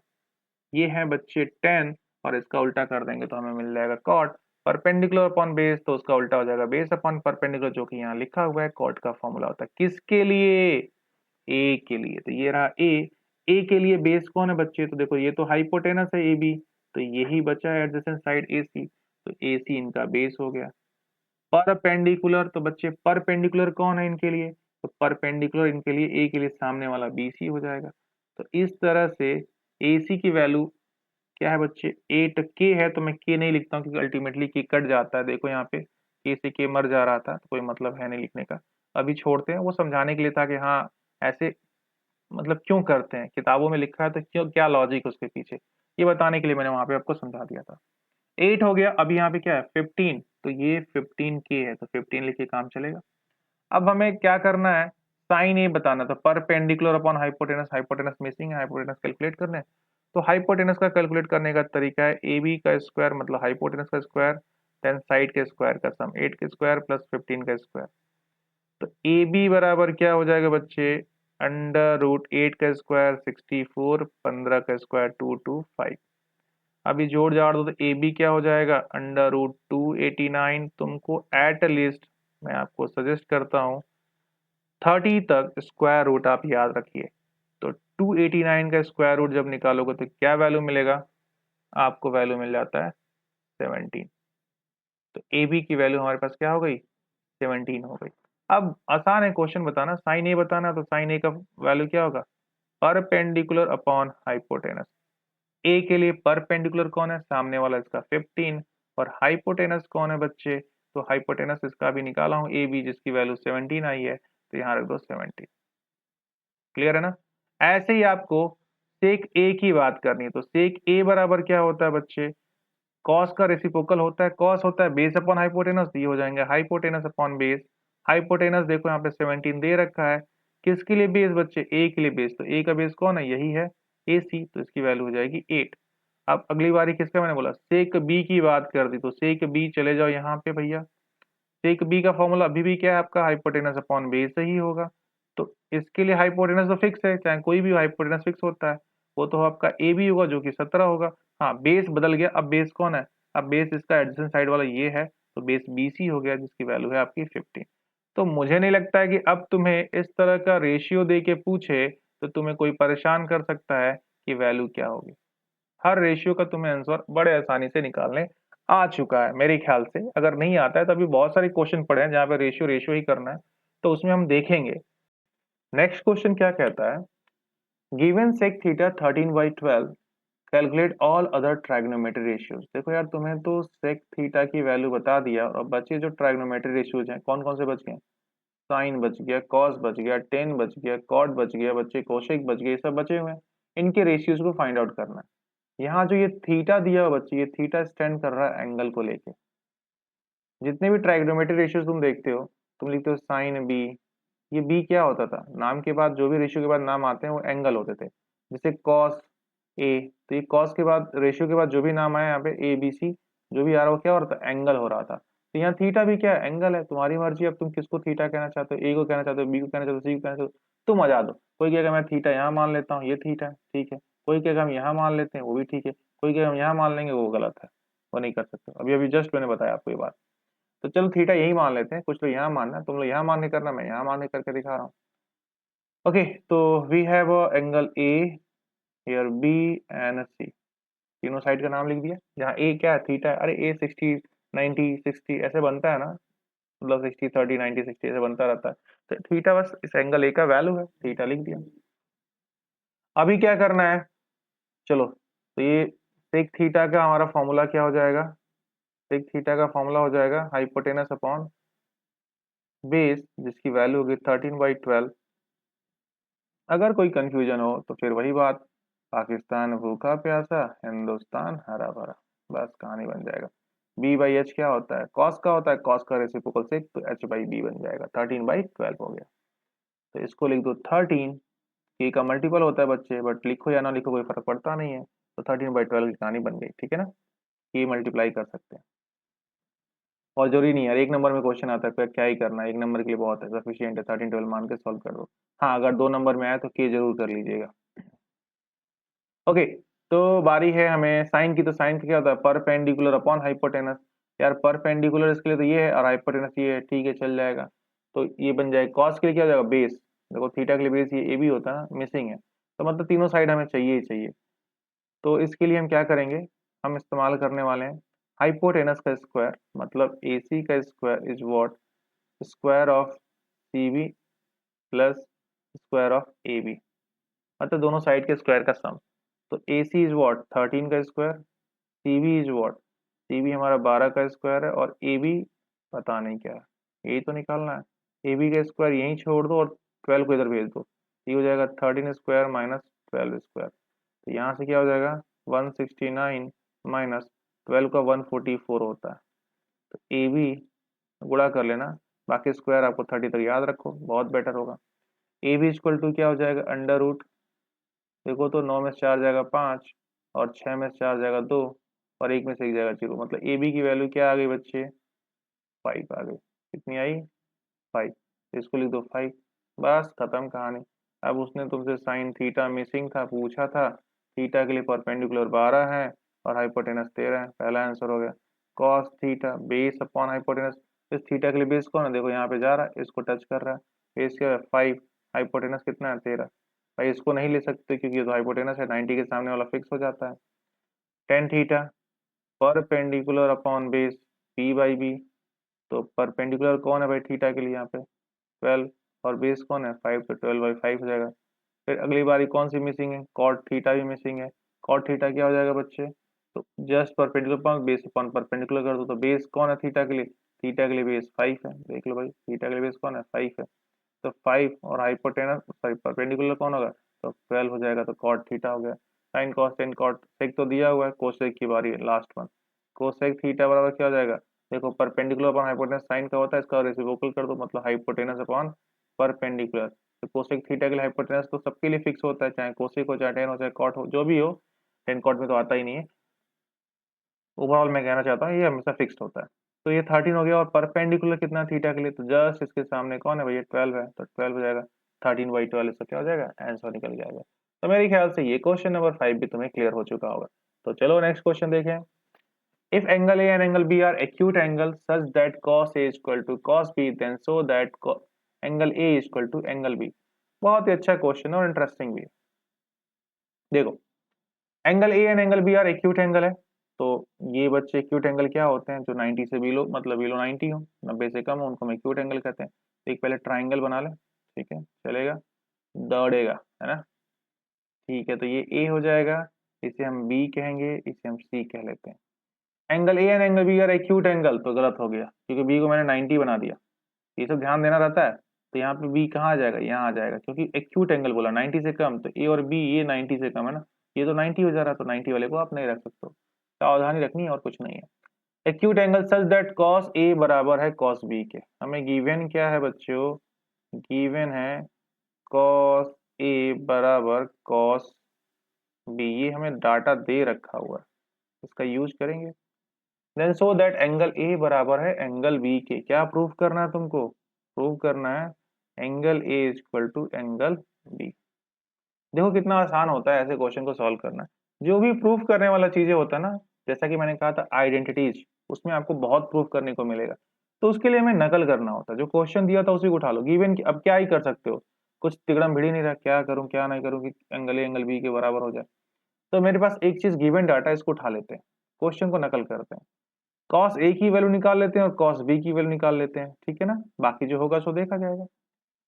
ये है बच्चे 10, और इसका उल्टा कर देंगे तो हमें मिल जाएगा कॉट। परपेंडिकुलर अपॉन बेस तो उसका उल्टा हो जाएगा बेस अपॉन परपेंडिकुलर, जो कि यहाँ लिखा हुआ है। कॉट का फॉर्मूला होता है किसके लिए, ए के लिए। तो ये रहा ए के लिए बेस कौन है बच्चे, तो देखो ये तो हाइपोटेनस है ए बी, तो यही बचा है एडजेसेंट साइड ए सी, तो ए सी इनका बेस हो गया। परपेंडिकुलर, तो बच्चे परपेंडिकुलर कौन है इनके लिए, तो परपेंडिकुलर इनके लिए ए के लिए सामने वाला बी सी हो जाएगा। तो इस तरह से ए सी की वैल्यू क्या है बच्चे, 8k है, तो मैं k नहीं लिखता हूँ क्योंकि अल्टीमेटली k कट जाता है। देखो यहाँ पे k से k मर जा रहा था, तो कोई मतलब है नहीं लिखने का, अभी छोड़ते हैं। वो समझाने के लिए था कि हाँ ऐसे मतलब क्यों करते हैं, किताबों में लिखा है तो क्यों, क्या लॉजिक उसके पीछे, ये बताने के लिए मैंने वहां पे आपको समझा दिया था। 8 हो गया। अब यहाँ पे क्या है 15, तो ये 15k है, तो 15 लिख के काम चलेगा। अब हमें क्या करना है, साइन ए बताना, तो perpendicular upon hypotenuse, hypotenuse missing है, हाइपोटेनस कैलकुलेट करना है। तो हाइपोटेनस का कैलकुलेट करने का तरीका है ए बी का स्क्वायर मतलब हाइपोटेनस का स्क्वायर, देन साइड के स्क्वायर का सम, 8 के स्क्वायर प्लस 15 का स्क्वायर। तो ए बी बराबर क्या हो जाएगा बच्चे, √8 का स्क्वायर 64, 15 का स्क्वायर 225। अभी जोड़ जाड़ दो तो ए बी क्या हो जाएगा, √289। तुमको एट लीस्ट मैं आपको सजेस्ट करता हूँ 30 तक स्क्वायर रूट आप याद रखिए। तो 289 का स्क्वायर रूट जब निकालोगे तो क्या वैल्यू मिलेगा, आपको वैल्यू मिल जाता है 17। तो ए बी की वैल्यू हमारे पास क्या हो गई, 17 हो गई। अब आसान है क्वेश्चन बताना, साइन ए बताना, तो साइन ए का वैल्यू क्या होगा, परपेंडिकुलर अपॉन हाइपोटेनस। ए के लिए परपेंडिकुलर कौन है, सामने वाला इसका 15, और हाइपोटेनस कौन है बच्चे, तो हाइपोटेनस इसका भी निकाला हूं ए बी, जिसकी वैल्यू 17 आई है, तो यहाँ रख दो 17। क्लियर है ना। ऐसे ही आपको सेक ए की बात करनी है, तो सेक ए बराबर क्या होता है बच्चे, कॉस का रेसिप्रोकल होता है, कॉस होता है बेस अपॉन हाइपोटेनस, ये हो जाएंगे हाइपोटेनस अपॉन बेस। हाइपोटेनस देखो यहाँ पे 17 दे रखा है, किसके लिए बेस बच्चे, ए के लिए बेस, तो ए का बेस कौन है, यही है ए सी, तो इसकी वैल्यू हो जाएगी 8। अब अगली बारी किसका मैंने बोला, सेक बी की बात कर दी, तो सेक बी चले जाओ यहाँ पे भैया। सेक बी का फॉर्मूला अभी भी क्या है आपका, हाइपोटेनस अपॉन बेस ही होगा। तो इसके लिए हाइपोटेनस तो फिक्स है, चाहे कोई भी हाइपोटेनस फिक्स होता है, वो तो आपका ए बी होगा जो कि 17 होगा। हाँ बेस बदल गया, अब बेस कौन है, अब बेस इसका एडजेसेंट साइड वाला ये है, तो बेस बी सी हो गया, जिसकी वैल्यू है आपकी 15। तो मुझे नहीं लगता है कि अब तुम्हें इस तरह का रेशियो दे के पूछे तो तुम्हें कोई परेशान कर सकता है कि वैल्यू क्या होगी। हर रेशियो का तुम्हें आंसर बड़े आसानी से निकालने आ चुका है मेरे ख्याल से। अगर नहीं आता है तो अभी बहुत सारे क्वेश्चन पड़े हैं जहाँ पे रेशियो रेशियो ही करना है, तो उसमें हम देखेंगे। नेक्स्ट क्वेश्चन क्या कहता है, given sec theta 13/12 calculate all other trigonometry ratios. देखो यार तुम्हें तो सेक थीटा की वैल्यू बता दिया, और बचे जो ट्राइगोनोमेट्री रेशियोज हैं कौन कौन से बच गए, साइन बच गया, कॉस बच गया, टेन बच गया, कॉट बच गया बच्चे, कोशेक बच गए, ये सब बचे हुए हैं। इनके रेशियोज को फाइंड आउट करना है। यहाँ जो ये थीटा दिया हुआ बच्चे, ये थीटा स्टैंड कर रहा है एंगल को लेके। जितने भी ट्राइगोनोमेट्री रेशियोज तुम देखते हो, तुम लिखते हो साइन बी, ये बी क्या होता था, नाम के बाद जो भी रेशियो के बाद नाम आते हैं वो एंगल होते थे। जैसे कॉस ए, तो ये कॉस के बाद रेशियो के बाद जो भी नाम आया यहाँ पे ए बी सी, जो भी आ रहा हो क्या हो रहा था, एंगल हो रहा था। तो यहाँ थीटा भी क्या है, एंगल है। तुम्हारी मर्जी, अब तुम किसको थीटा कहना चाहते हो, ए को कहना चाहते हो, बी को कहना चाहते हो, सी को कहना चाहते हो, तुम मजा दो। कोई कहेगा मैं थीटा यहाँ मान लेता हूँ, ये थीटा है, ठीक है। कोई कहेगा हम यहाँ मान लेते हैं, वो भी ठीक है। कोई कहेगा हम यहाँ मान लेंगे, वो गलत है, वो नहीं कर सकते। अभी अभी जस्ट मैंने बताया आपको ये बात। तो चलो थीटा यही मान लेते हैं, कुछ लोग यहाँ मानना है, तुम लोग यहाँ मान के करना, मैं यहाँ मान के करके दिखा रहा हूँ। ओके, तो we have a angle A, here B and C, तीनों साइड का नाम लिख दिया। जहाँ ए क्या है, थीटा है। अरे ए 60 90 60 ऐसे बनता है ना, मतलब 60 30 90 60 ऐसे बनता रहता है। तो थीटा बस इस एंगल ए का वैल्यू है, थीटा लिख दिया। अभी क्या करना है, चलो तो ये सेक थीटा का हमारा फॉर्मूला क्या हो जाएगा, सेक थीटा का फॉर्मूला हो जाएगा हाइपोटेनस अपॉन बेस, जिसकी वैल्यू होगी 13/12। अगर कोई कंफ्यूजन हो तो फिर वही बात, पाकिस्तान भूखा प्यासा, हिंदुस्तान हरा भरा, बस कहानी बन जाएगा। बी बाई एच क्या होता है, कॉस का होता है, कॉस का रेसिप्रोकल सेक, तो एच बाई बी बन जाएगा, 13/12 हो गया। तो इसको लिख दो 13 के का मल्टीपल होता है बच्चे, बट लिखो या ना लिखो कोई फर्क पड़ता नहीं है। तो 13/12 की कहानी बन गई, ठीक है ना, के मल्टीप्लाई कर सकते हैं। और जरूरी नहीं यार, एक नंबर में क्वेश्चन आता है फिर क्या ही करना है, एक नंबर के लिए बहुत है, सफिशियंट है, 13/12 मान के सॉल्व कर दो। हाँ, अगर 2 नंबर में आए तो के जरूर कर लीजिएगा। ओके, तो बारी है हमें साइन की। तो साइन का क्या होता है, परपेंडिकुलर अपॉन हाइपोटेनस। यार परपेंडिकुलर इसके लिए तो ये है और हाइपोटेनस ये है, ठीक है चल जाएगा। तो ये बन जाएगा, कॉस के लिए क्या हो जाएगा, बेस। देखो थीटा के लिए बेस ये भी होता है ना, मिसिंग है, तो मतलब तीनों साइड हमें चाहिए ही चाहिए। तो इसके लिए हम क्या करेंगे, हम इस्तेमाल करने वाले हैं हाइपोटेनस का स्क्वायर, मतलब ए सी का square is what, square of C B plus square of A B, मतलब दोनों साइड के स्क्वायर का सम। तो ए सी इज वॉट 13 का square, C B is what, C B हमारा 12 का स्क्वायर है, और ए बी पता नहीं क्या है, यही तो निकालना है। ए बी का स्क्वायर यहीं छोड़ दो और 12 को इधर भेज दो, ये हो जाएगा 13 स्क्वायर माइनस 12 स्क्वायर। तो यहाँ से क्या हो जाएगा 169 माइनस 12 का 144 होता है। तो ए बी गुणा कर लेना, बाकी स्क्वायर आपको 30 तक याद रखो, बहुत बेटर होगा। ए बी इक्वल टू क्या हो जाएगा, अंडर रूट, देखो तो 9 में से 4 जाएगा 5, और 6 में से 4 जाएगा 2, और 1 में से 1 जाएगा 0, मतलब ए बी की वैल्यू क्या आ गई बच्चे, 5 आ गई। कितनी आई, 5। इसको लिख दो 5, बस खत्म कहानी। अब उसने तुमसे साइन थीटा मिसिंग था पूछा था, थीटा के लिए परपेंडिकुलर 12 है और हाइपोटेनस 13 है, पहला आंसर हो गया। Cos theta base upon hypotenuse, इस थीटा के लिए बेस कौन है, देखो यहाँ पे जा रहा है, इसको टच कर रहा है, बेस क्या है 5, हाइपोटेनस कितना है 13। भाई इसको नहीं ले सकते क्योंकि ये तो हाइपोटेनस है, 90 के सामने वाला फिक्स हो जाता है। Tan theta perpendicular upon base P by B, तो परपेंडिकुलर कौन है भाई थीटा के लिए यहाँ पे 12, और बेस कौन है 5, तो 12/5 हो जाएगा। फिर अगली बारी कौन सी मिसिंग है, कॉट थीटा भी मिसिंग है। कॉट थीटा क्या हो जाएगा बच्चे, तो just perpendicular upon base upon perpendicular कर दो, तो बेस कौन है थीटा के लिए, थीटा के लिए बेस 5 है, देख लो भाई थीटा के लिए बेस कौन है 5 है। तो 5 और हाइपोटेनस सॉरी परपेंडिकुलर कौन होगा, तो 12 हो जाएगा, तो कॉट थीटा हो गया। Sine cos tan cot sec तो दिया हुआ है, कोसेक की बारी है लास्ट वन। कोसेक थीटा बराबर क्या हो जाएगा, देखो परपेंडिकुलर अपॉन हाइपोटेनस साइन का होता है, इसका रेसिप्रोकल कर दो, मतलब हाइपोटेनस अपॉन परपेंडिकुलर। तो कोसेक थीटा के लिए हाइपोटेनस तो सबके लिए फिक्स होता है, चाहे कोसेक हो चाहे टेन हो चाहे कॉट हो, जो भी हो, टेन कॉट में तो आता ही नहीं है। ओवरऑल मैं कहना चाहता हूँ ये हमेशा फिक्स्ड होता है। तो ये 13 हो गया, और परपेंडिकुलर कितना थीटा के लिए, तो जस्ट इसके सामने कौन है भैया 12 है, तो 12 हो जाएगा, 13/12 इसका क्या हो जाएगा, आंसर निकल जाएगा। तो मेरे ख्याल से ये क्वेश्चन नंबर 5 भी तुम्हें क्लियर हो चुका होगा। तो चलो नेक्स्ट क्वेश्चन देखें। If angle A and angle B are acute angle such that cos a equal to cos b, then so that angle A equal to angle B. बहुत ही अच्छा क्वेश्चन है और इंटरेस्टिंग भी है। देखो angle A and angle B are acute angle है, तो ये बच्चे एक्यूट एंगल क्या होते हैं, जो 90 से बिलो मतलब बिलो 90 हो, 90 से कम हो, उनको हम एक्यूट एंगल कहते हैं। एक पहले ट्राइंगल बना ले, ठीक है चलेगा, दौड़ेगा, है ना, ठीक है। तो ये ए हो जाएगा, इसे हम बी कहेंगे, इसे हम सी कह लेते हैं। Angle A and angle B are acute angle, तो गलत हो गया क्योंकि बी को मैंने 90 बना दिया, ये सब ध्यान देना रहता है। तो यहाँ पे बी कहाँ आ जाएगा, यहाँ आ जाएगा, क्योंकि एक्यूट एंगल बोला 90 से कम, तो ए और बी ये 90 से कम है ना, ये तो 90 हो जा रहा है, तो 90 वाले को आप नहीं रख सकते हो, सावधानी रखनी है और कुछ नहीं है। Acute angle such that cos A बराबर है कॉस बी के, हमें गिवन क्या है बच्चों, गिवन है कॉस ए बराबर कॉस बी, ये हमें डाटा दे रखा हुआ है, इसका यूज करेंगे। Then so that angle A बराबर है एंगल बी के, क्या प्रूव करना है तुमको, प्रूव करना है angle A equal to angle B. देखो कितना आसान होता है ऐसे क्वेश्चन को सॉल्व करना। जो भी प्रूफ करने वाला चीजें होता है ना, जैसा कि मैंने कहा था आइडेंटिटीज, उसमें आपको बहुत प्रूफ करने को मिलेगा, तो उसके लिए हमें नकल करना होता है, जो क्वेश्चन दिया था उसी को उठा लो, गिवन अब क्या ही कर सकते हो, कुछ तिगड़म भिड़ी नहीं रहा, क्या करूं क्या नहीं करूं कि एंगल ए एंगल बी के बराबर हो जाए। तो मेरे पास एक चीज गिवन डाटा, इसको उठा लेते हैं, क्वेश्चन को नकल करते हैं, कॉस ए की वैल्यू निकाल लेते हैं और कॉस बी की वैल्यू निकाल लेते हैं, ठीक है ना, बाकी जो होगा सो देखा जाएगा।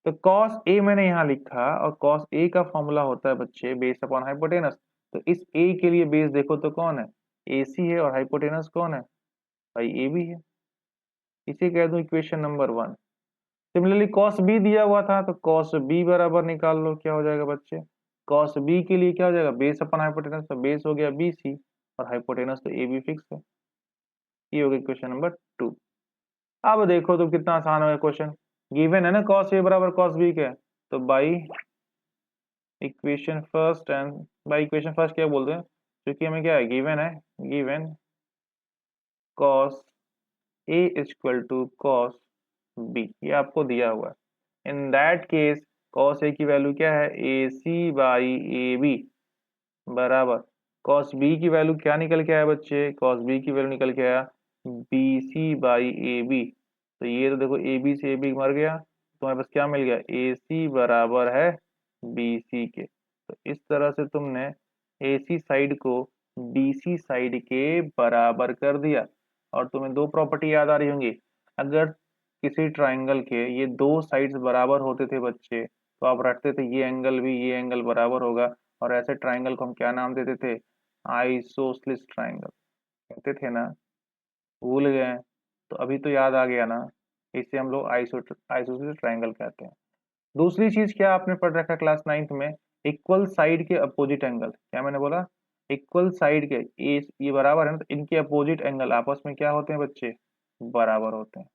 तो कॉस ए मैंने यहाँ लिखा, और कॉस ए का फॉर्मूला होता है बच्चे बेस अपॉन हाइपोटेनस। तो इस ए के लिए बेस देखो तो कौन है, ए सी है, और हाइपोटेनस कौन है भाई, ए बी है, इसे कह दूं equation number 1। Similarly cos B दिया हुआ था, तो कॉस बी बराबर निकाल लो, क्या हो जाएगा बच्चे, कॉस बी के लिए क्या हो जाएगा बेस अपॉन हाइपोटेनस, तो बेस हो गया बी सी, और हाइपोटेनस तो ए बी फिक्स है। ये हो गया क्वेश्चन नंबर 2। अब देखो तो कितना आसान हो गया क्वेश्चन, गिवन है ना कॉस ए बराबर कॉस बी के, तो by equation first and by equation first क्या बोलते हैं, क्योंकि हमें क्या है गिवन है, given cos a is equal to cos b, ये आपको दिया हुआ है। In that case cos a की वैल्यू क्या है, ac बाई ए बी बराबर cos b की वैल्यू क्या निकल के आया बच्चे, cos b की वैल्यू निकल के आया bc बाई ए बी। तो ये तो देखो ए बी से ए बी मर गया, तुम्हारे पास क्या मिल गया, ac बराबर है bc के। तो इस तरह से तुमने AC साइड को BC साइड के बराबर कर दिया। और तुम्हें दो प्रॉपर्टी याद आ रही होंगी, अगर किसी ट्राइंगल के ये दो साइड्स बराबर होते थे बच्चे, तो आप रखते थे ये एंगल भी ये एंगल बराबर होगा, और ऐसे ट्राइंगल को हम क्या नाम देते थे, आइसोसेलेस ट्राइंगल कहते थे ना, भूल गए? तो अभी तो याद आ गया ना, इसे हम लोग आइसोसेलेस ट्राइंगल कहते हैं। दूसरी चीज क्या आपने पढ़ रखा क्लास 9th में, इक्वल साइड के अपोजिट एंगल, क्या मैंने बोला, इक्वल साइड के ये बराबर है ना, तो इनके अपोजिट एंगल आपस में क्या होते हैं बच्चे, बराबर होते हैं।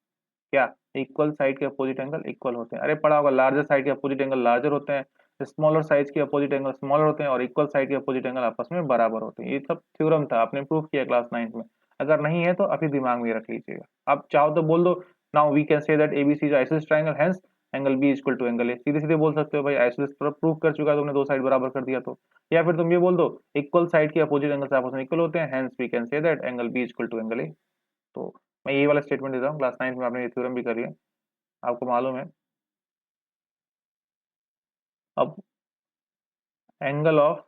क्या इक्वल साइड के अपोजिट एंगल इक्वल होते हैं, अरे पढ़ा होगा, लार्जर साइड के अपोजिट एंगल लार्जर होते हैं, स्मॉलर साइज के अपोजिट एंगल स्मॉलर होते हैं, और इक्वल साइड के अपोजिट एंगल आपस में बराबर होते हैं। ये सब थ्योरम था, आपने प्रूव किया क्लास 9th में। अगर नहीं है तो अभी दिमाग में रख लीजिएगा, आप चाहो तो बोल दो, now we can say that ABC is isosceles triangle, hence angle B equal to angle A, सीधे सीधे बोल सकते हो भाई, आइसोसेलेस प्रूव कर चुका है तुमने, दो साइड बराबर कर दिया तो। या फिर तुम ये बोल दो, इक्वल साइड के अपोजिट एंगल्स आपस में इक्वल होते हैं, hence we can say that angle B equal to angle A. तो मैं ये वाला स्टेटमेंट देता हूँ, क्लास 9th में आपने ये थ्योरम भी कर लिया, आपको मालूम है। अब angle of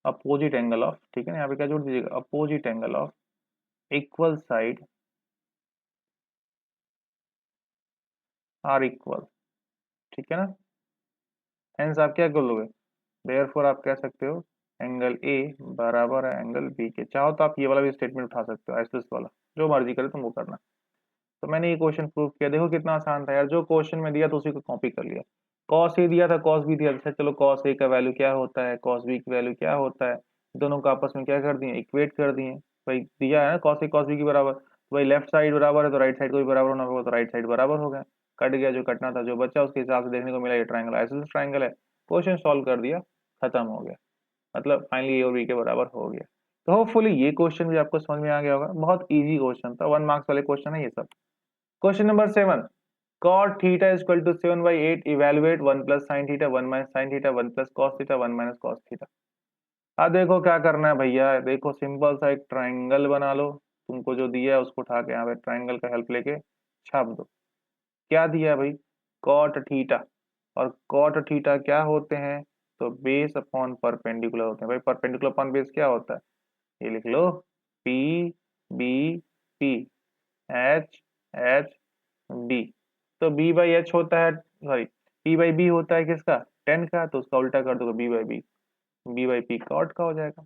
opposite angle of, ठीक है ना, यहाँ पे क्या जोड़ दीजिएगा, opposite angle of equal side are equal, ठीक है ना, हेंस आप क्या कर लोगे, देयरफॉर आप कह सकते हो एंगल ए बराबर है एंगल बी के। चाहो तो आप ये वाला भी स्टेटमेंट उठा सकते हो, आइसोसेलेस वाला, जो मर्जी करे तुम वो करना। तो मैंने ये क्वेश्चन प्रूव किया, देखो कितना आसान था यार, जो क्वेश्चन में दिया तो उसी को कॉपी कर लिया। कॉस ए दिया था, कॉस बी दिया था, चलो कॉस ए का वैल्यू क्या होता है, कॉस बी की वैल्यू क्या होता है, दोनों को आपस में क्या कर दिए, इक्वेट कर दिए। भाई दिया है ना कॉस ए कॉस बी की बराबर, तो भाई लेफ्ट साइड बराबर है तो राइट साइड को भी बराबर होना होगा, तो राइट साइड बराबर हो गया, कट गया जो कटना था, जो बचा उसके हिसाब से देखने को मिला ये ट्राइंगल आइसोसेलेस ट्राइंगल है, क्वेश्चन सॉल्व कर दिया, खत्म हो गया, मतलब फाइनली ए और बी के बराबर हो गया। तो होपफुली ये क्वेश्चन भी आपको समझ में आ गया होगा, बहुत इजी क्वेश्चन था, 1 मार्क्स वाले क्वेश्चन है ये सब। Question number 7, cot theta is equal to 7/8, evaluate 1 plus sin theta 1 minus sin theta 1 plus cos theta 1 minus cos theta। अब देखो क्या करना है भैया, देखो सिंपल सा एक ट्राइंगल बना लो, तुमको जो दिया है उसको उठा के यहाँ पे ट्राइंगल का हेल्प लेके छाप दो। क्या दिया है भाई, cot थीटा, और cot थीटा क्या होते हैं, तो बेस अपॉन परपेंडिकुलर होते हैं। भाई परपेंडिकुलर अपॉन बेस क्या होता है, ये लिख लो, P B P H H B. तो बी बाई एच होता है, सॉरी पी बाई बी होता है किसका, टेन का, तो उसका उल्टा कर दोगे बी बाई पी कॉट का हो जाएगा।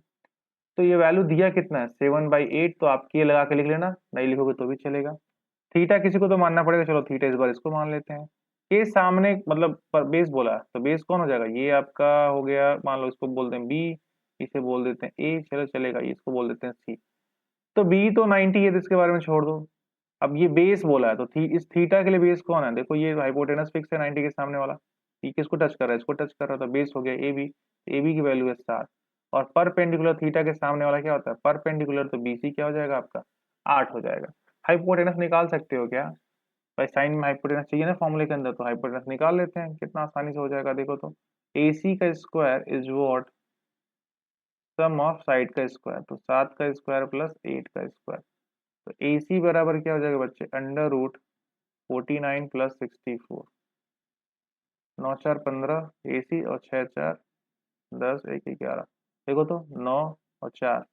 तो ये वैल्यू दिया कितना है, 7/8, तो आप ये लगा के लिख लेना, नहीं लिखोगे तो भी चलेगा। थीटा किसी को तो मानना पड़ेगा, चलो थीटा इस बार इसको मान लेते हैं। ये सामने मतलब पर बेस बोला है, तो बेस कौन हो जाएगा, ये आपका हो गया, मान लो इसको बोलते हैं बी, इसे बोल देते हैं ए, चलो चलेगा, ये इसको बोल देते हैं सी। तो बी तो 90 है, तो इसके बारे में छोड़ दो। अब ये बेस बोला है, तो इस थीटा के लिए बेस कौन है, देखो ये हाइपोटेनस फिक्स है 90 के सामने वाला, ये किसको टच कर रहा है, इसको टच कर रहा है, तो बेस हो गया ए बी, ए बी की वैल्यू है 7। और परपेंडिकुलर थीटा के सामने वाला क्या होता है, परपेंडिकुलर, तो बीसी क्या हो जाएगा आपका, 8 हो जाएगा। हाइपोटेनस निकाल सकते हो क्या, भाई साइन में हाइपोटेनस चाहिए ना फॉर्मूले के अंदर, तो हाइपोटेनस निकाल लेते हैं, कितना आसानी से हो जाएगा, देखो तो ए सी का square is what, sum of side का स्क्वायर, तो 7 का स्क्वायर प्लस 8 का स्क्वायर। तो ए सी बराबर क्या हो जाएगा बच्चे, अंडर रूट 49 प्लस 64, 9 4 15 AC, और 6 4 10 1 11, देखो तो 9 और 4,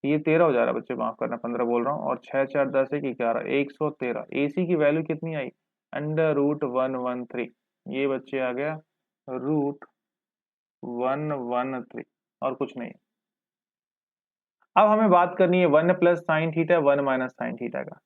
ये 13 हो जा रहा है बच्चे, माफ करना 15 बोल रहा हूँ, और 6 4 10 1 11, 113। AC की वैल्यू कितनी आई, अंडर रूट 113, ये बच्चे आ गया रूट 113, और कुछ नहीं। अब हमें बात करनी है 1 plus sine theta 1 minus sign theta का।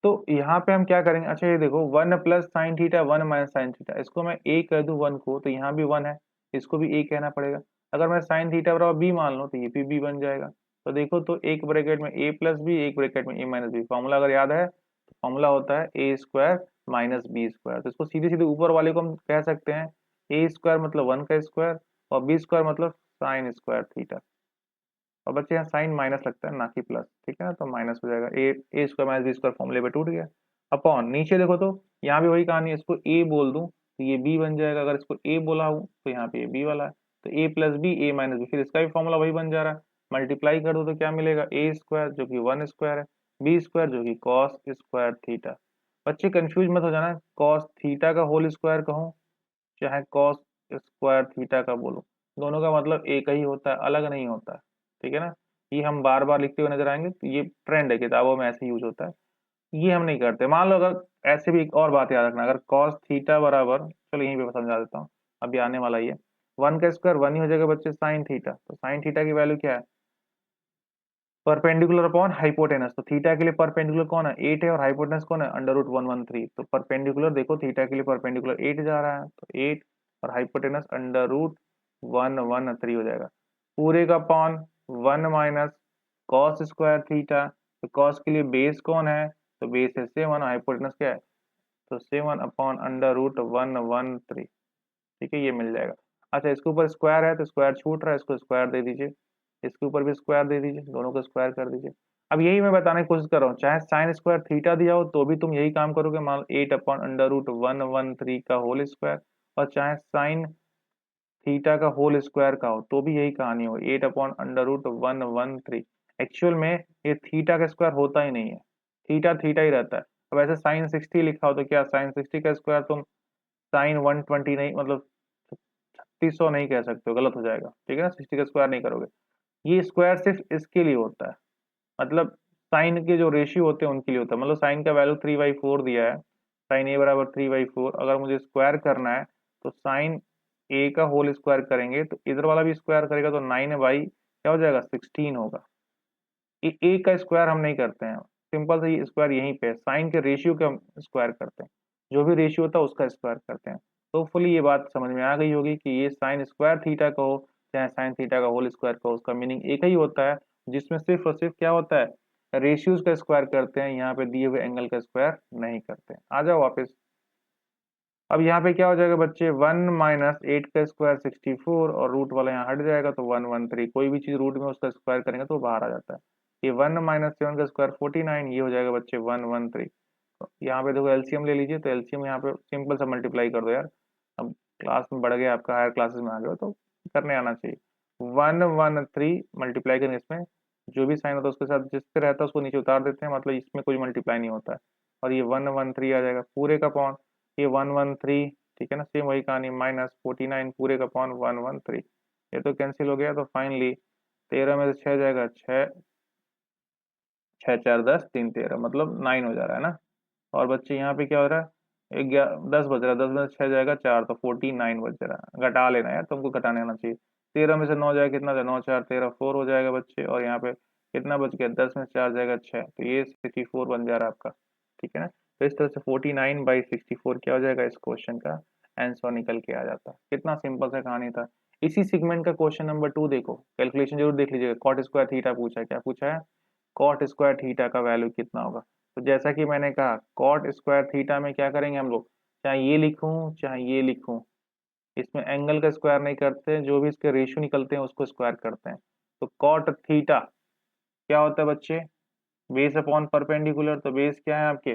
तो यहाँ पे हम क्या करेंगे, अच्छा ये देखो 1 plus sine theta 1 minus sine theta, इसको मैं ए कह दूं 1 को, तो यहाँ भी 1 है, इसको भी ए कहना पड़ेगा। अगर मैं साइन थीटा बराबर बी मान लूं, तो ये भी बी बन जाएगा। तो देखो तो एक ब्रैकेट में ए प्लस बी, एक ब्रैकेट में ए माइनस बी, फॉर्मूला अगर याद है तो फॉर्मूला होता है ए स्क्वायर माइनस बी स्क्वायर। तो इसको सीधे सीधे ऊपर वाले को हम कह सकते हैं ए स्क्वायर मतलब 1 का स्क्वायर और बी स्क्वायर मतलब साइन स्क्वायर थीटा। और बच्चे यहाँ साइन माइनस लगता है ना कि प्लस, ठीक है ना, तो माइनस हो जाएगा ए स्क्वायर माइनस बी स्क्वायर फॉर्मूले पे टूट गया। अपॉन नीचे देखो तो यहाँ भी वही कहानी है, इसको ए बोल दूं तो ये बी बन जाएगा, अगर इसको ए बोला हूँ तो यहाँ पे ये बी वाला है, तो ए प्लस बी ए माइनस बी, फिर इसका भी फॉर्मूला वही बन जा रहा है। मल्टीप्लाई कर दो तो क्या मिलेगा, ए स्क्वायर जो कि 1 स्क्वायर है, बी स्क्वायर जो कि कॉस स्क्वायर थीटा। बच्चे कंफ्यूज मत हो जाना, कॉस थीटा का होल स्क्वायर कहूँ चाहे कॉस स्क्वायर थीटा का बोलो, दोनों का मतलब एक ही होता है, अलग नहीं होता है, ठीक है ना। ये हम बार बार लिखते हुए नजर आएंगे, तो ये ट्रेंड है, किताबों में ऐसे यूज होता है, ये हम नहीं करते। मान लो अगर ऐसे भी एक और बात याद रखना, अगर कॉस थीटा बराबर, चलो यहीं पे समझा देता हूँ, अभी आने वाला ये 1 का स्क्वायर 1 ही हो जाएगा बच्चे साइन थीटा, तो साइन थीटा की वैल्यू क्या है, परपेंडिकुलर अपॉन हाइपोटेनस। तो थीटा के लिए परपेंडिकुलर कौन है, 8 है, और हाइपोटेनस कौन है, अंडर रूट 113। तो परपेंडिकुलर देखो थीटा के लिए परपेंडिकुलर 8 जा रहा है, तो 8 और हाइपोटेनस अंडर रूट 113 हो जाएगा, पूरे का upon 1 minus cos square theta. तो कॉस के लिए बेस कौन है, तो बेस है 7, हाइपोटेनस क्या है, तो 7 अपॉन अंडर रूट 113, ठीक है, ये मिल जाएगा। अच्छा इसके ऊपर स्क्वायर है तो स्क्वायर छूट रहा है, इसको स्क्वायर दे दीजिए, इसके ऊपर भी स्क्वायर दे दीजिए, दोनों को स्क्वायर कर दीजिए। अब यही मैं बताने की कोशिश कर रहा हूँ, चाहे साइन स्क्वायर थीटा दिया हो तो भी तुम यही काम करोगे, मान लो 8 अपॉन अंडर रूट 113 का होल स्क्वायर, और चाहे साइन थीटा का होल स्क्वायर का हो तो भी यही कहानी हो, 8 अपॉन अंडर रूट 113। एक्चुअल में ये थीटा का स्क्वायर होता ही नहीं है, थीटा थीटा ही रहता है। अब ऐसे साइन 60 लिखा हो तो क्या साइन 60 का स्क्वायर तुम साइन 120 नहीं, मतलब 3600 नहीं कह सकते हो, गलत हो जाएगा, ठीक है ना, 60 का स्क्वायर नहीं करोगे। ये स्क्वायर सिर्फ इसके लिए होता है, मतलब साइन के जो रेशियो होते हैं उनके लिए होता है। मतलब साइन का वैल्यू 3/4 दिया है, साइन ए बराबर 3/4, अगर मुझे स्क्वायर करना है तो साइन ए का होल स्क्वायर करेंगे तो इधर वाला भी स्क्वायर करेगा तो 9 बाई क्या हो जाएगा 16 होगा। ए का स्क्वायर हम नहीं करते हैं, सिंपल से ये स्क्वायर यहीं पे साइन के रेशियो का हम स्क्वायर करते हैं, जो भी रेशियो होता है उसका स्क्वायर करते हैं। तो फुली ये बात समझ में आ गई होगी कि ये साइन स्क्वायर थीटा का हो चाहे साइन थीटा का होल स्क्वायर का हो, उसका मीनिंग एक ही होता है, जिसमें सिर्फ और सिर्फ क्या होता है, रेशियोज का स्क्वायर करते हैं, यहाँ पे दिए हुए एंगल का स्क्वायर नहीं करते हैं। आ जाओ वापस, अब यहाँ पे क्या हो जाएगा बच्चे, 1 माइनस 8 का स्क्वायर 64, और रूट वाला यहाँ हट जाएगा तो 113, कोई भी चीज रूट में उसका स्क्वायर करेंगे तो बाहर आ जाता है। ये 1 माइनस 7 का स्क्वायर 49, ये हो जाएगा बच्चे 113। तो यहाँ पे देखो एलसीएम ले लीजिए, तो एलसीएम यहाँ पे सिंपल सा मल्टीप्लाई कर दो यार, अब क्लास में बढ़ गया आपका, हायर क्लासेस में आ गए हो तो करने आना चाहिए। 113 मल्टीप्लाई करेंगे, इसमें जो भी साइन होता है उसके साथ जिससे रहता है उसको नीचे उतार देते हैं, मतलब इसमें कोई मल्टीप्लाई नहीं होता है, और ये 113 आ जाएगा पूरे का पॉन, ये 113, ठीक है ना, सेम वही कहानी, माइनस 49 पूरे का पॉन 113, ये तो कैंसिल हो गया, तो फाइनली 13 में से 6 जाएगा, 6 6 4 10 3 13, मतलब 9 हो जा रहा है ना। और बच्चे यहाँ पे क्या हो रहा है, 10 बज रहा है, 10 में से 6 जाएगा 4, तो 49 बज रहा है, घटा लेना यार, तुमको घटाने आना चाहिए। 13 में से 9 जाएगा कितना, 9 4 13 4 हो जाएगा बच्चे, और यहाँ पे कितना बच गया, 10 में से 4 जाएगा 6, तो ये 64 बन जा रहा है आपका, ठीक है ना। तो इस तरह से 49/64 क्या हो जाएगा, इस क्वेश्चन का आंसर निकल के आ जाता है। कितना सिंपल सा कहानी था। इसी सेगमेंट का क्वेश्चन नंबर 2 देखो, कैलकुलेशन जरूर देख लीजिएगा, कॉट स्क्वायर थीटा पूछा है, क्या पूछा है, कॉट स्क्वायर थीटा का वैल्यू कितना होगा। तो जैसा कि मैंने कहा कॉट स्क्वायर थीटा में क्या करेंगे हम लोग, चाहे ये लिखूं चाहे ये लिखूं, इसमें एंगल का स्क्वायर नहीं करते, जो भी इसके रेशियो निकलते हैं उसको स्क्वायर करते हैं। तो कॉट थीटा क्या होता है बच्चे, बेस अपॉन परपेंडिकुलर, तो बेस क्या है आपके,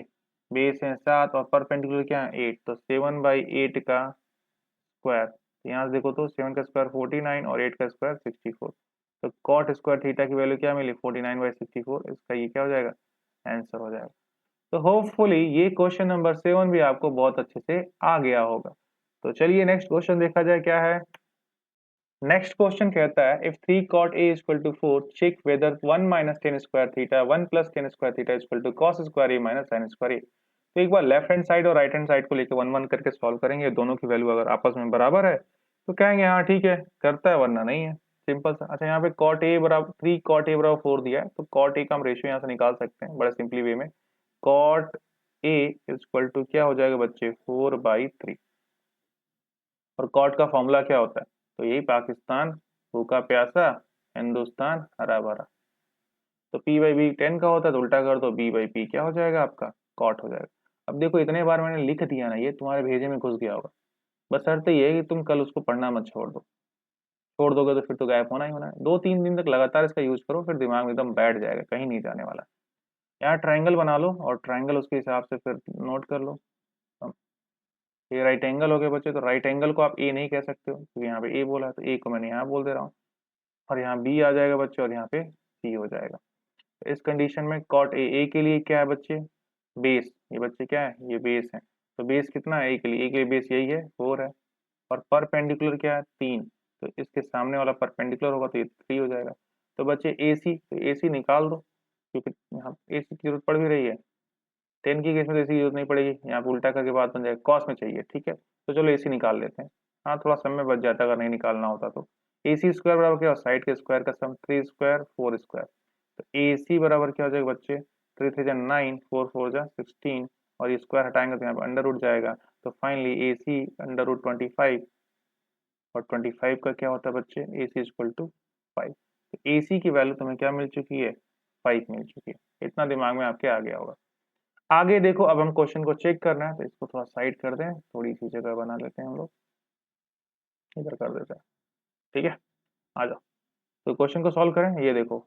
बेस है 7 और परपेंडिकुलर क्या है 8, तो 7/8 का स्क्वायर, यहाँ से देखो तो 7 का स्क्वायर 49 और 8 का स्क्वायर 64, तो कॉट स्क्वायर थीटा की वैल्यू क्या मिली 49/64, इसका ये क्या हो जाएगा, आंसर हो जाएगा। तो होपफुली ये क्वेश्चन नंबर 7 भी आपको बहुत अच्छे से आ गया होगा। तो चलिए नेक्स्ट क्वेश्चन देखा जाए क्या है। नेक्स्ट क्वेश्चन कहता है if 3 cot a equal to 4 check whether 1 minus tan square theta 1 plus tan square theta equal to cos square A minus sine square A. तो एक बार लेफ्ट हैंड साइड और राइट हैंड साइड को लेकर 1 1 करके solve करेंगे, दोनों की वैल्यू अगर आपस में बराबर है तो कहेंगे हाँ ठीक है करता है, वरना नहीं है, सिंपल सा। अच्छा यहाँ पे कॉट ए बराबर 3 cot a बराबर 4 दिया है, तो कॉट ए का हम रेशियो यहाँ से निकाल सकते हैं बड़े सिंपली वे में, कॉट ए इक्वल टू क्या हो जाएगा बच्चे 4/3, और कॉट का फॉर्मूला क्या होता है, तो यही पाकिस्तान भूखा प्यासा हिंदुस्तान हरा भरा, तो P/B 10 का होता है, तो उल्टा कर दो B/P क्या हो जाएगा आपका कॉट हो जाएगा। अब देखो इतने बार मैंने लिख दिया ना, ये तुम्हारे भेजे में घुस गया होगा। बस शर्त ये है कि तुम कल उसको पढ़ना मत छोड़ दो। छोड़ दोगे तो फिर तो गायब होना ही होना है। 2-3 दिन तक लगातार इसका यूज करो, फिर दिमाग में एकदम बैठ जाएगा, कहीं नहीं जाने वाला। यहाँ ट्राइंगल बना लो और ट्राइंगल उसके हिसाब से फिर नोट कर लो। अब ये राइट एंगल हो गए बच्चे, तो राइट एंगल को आप ए नहीं कह सकते हो क्योंकि यहाँ पे ए बोला है, तो ए को मैंने यहाँ बोल दे रहा हूँ। और यहाँ बी आ जाएगा बच्चे, और यहाँ पे सी हो जाएगा। तो इस कंडीशन में कॉट ए के लिए क्या है बच्चे, बेस। ये बच्चे क्या है, ये बेस है। तो बेस कितना है ए के लिए, ए के लिए बेस यही है 4 है। और परपेंडिकुलर क्या है 3, तो इसके सामने वाला परपेंडिकुलर होगा तो ये 3 हो जाएगा। तो बच्चे ए सी, तो ए सी निकाल दो क्योंकि यहाँ ए सी की जरूरत पड़ भी रही है। 10 की केस में तो ए सी की जरूरत नहीं पड़ेगी, यहाँ पे उल्टा करके बात बन जाएगा, कॉस में चाहिए, ठीक है। तो चलो ए सी निकाल लेते हैं। हाँ थोड़ा समय बच जाता अगर नहीं निकालना होता तो। ए सी स्क्वायर बराबर क्या, साइड के स्क्वायर का सम, 3 स्क्वायर 4 स्क्वायर। तो ए सी बराबर क्या हो जाएगा बच्चे, 3 3 जा 9, 4 4 जा 16, और ये स्क्वायर हटाएंगे तो यहाँ पे अंडर रूट जाएगा। तो फाइनली ए सी अंडर रूट 25, और 25 का क्या होता है बच्चे, ए सी इक्वल टू 5। तो ए सी की वैल्यू तुम्हें क्या मिल चुकी है, 5 मिल चुकी है। इतना दिमाग में आपके आ गया होगा। आगे देखो, अब हम क्वेश्चन को चेक करना है, तो इसको थोड़ा साइड कर दें, थोड़ी सी जगह बना लेते हैं हम लोग, इधर कर देते हैं, ठीक है। आ जाओ, तो क्वेश्चन को सॉल्व करें। ये देखो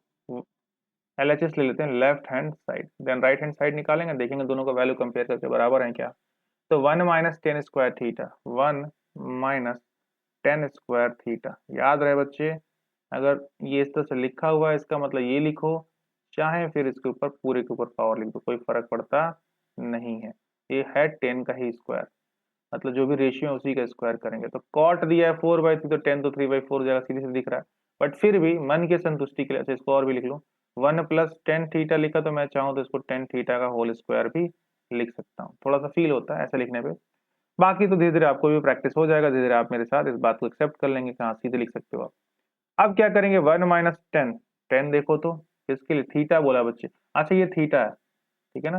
LHS ले लेते हैं, left hand side then right hand side निकालेंगे, देखेंगे दोनों का वैल्यू कंपेयर करके बराबर है क्या। तो 1 minus 10 square theta, 1 minus 10 square theta, याद रहे बच्चे, अगर ये इस तरह से लिखा हुआ है इसका मतलब ये लिखो, चाहे फिर इसके ऊपर पूरे के ऊपर पावर लिख दो, कोई फर्क पड़ता नहीं है। ये है 10 का ही स्क्वायर, मतलब जो भी रेशियो है उसी का स्क्वायर करेंगे। तो कॉट दिया है 4/3, तो 10 तो 3/4 हो जाएगा, सीधे से दिख रहा है। बट फिर भी मन के संतुष्टि के लिए, अच्छा इसको और भी लिख लो, 1 प्लस 10 थीटा लिखा, तो मैं चाहूँ तो इसको 10 थीटा का होल स्क्वायर भी लिख सकता हूँ। थोड़ा सा फील होता है ऐसे लिखने पे, बाकी तो धीरे धीरे आपको भी प्रैक्टिस हो जाएगा, धीरे धीरे आप मेरे साथ इस बात को एक्सेप्ट कर लेंगे कि हाँ सीधे लिख सकते हो आप। अब क्या करेंगे, 1 माइनस 10, 10 देखो तो इसके लिए थीटा बोला बच्चे, अच्छा ये थीटा है, ठीक है ना।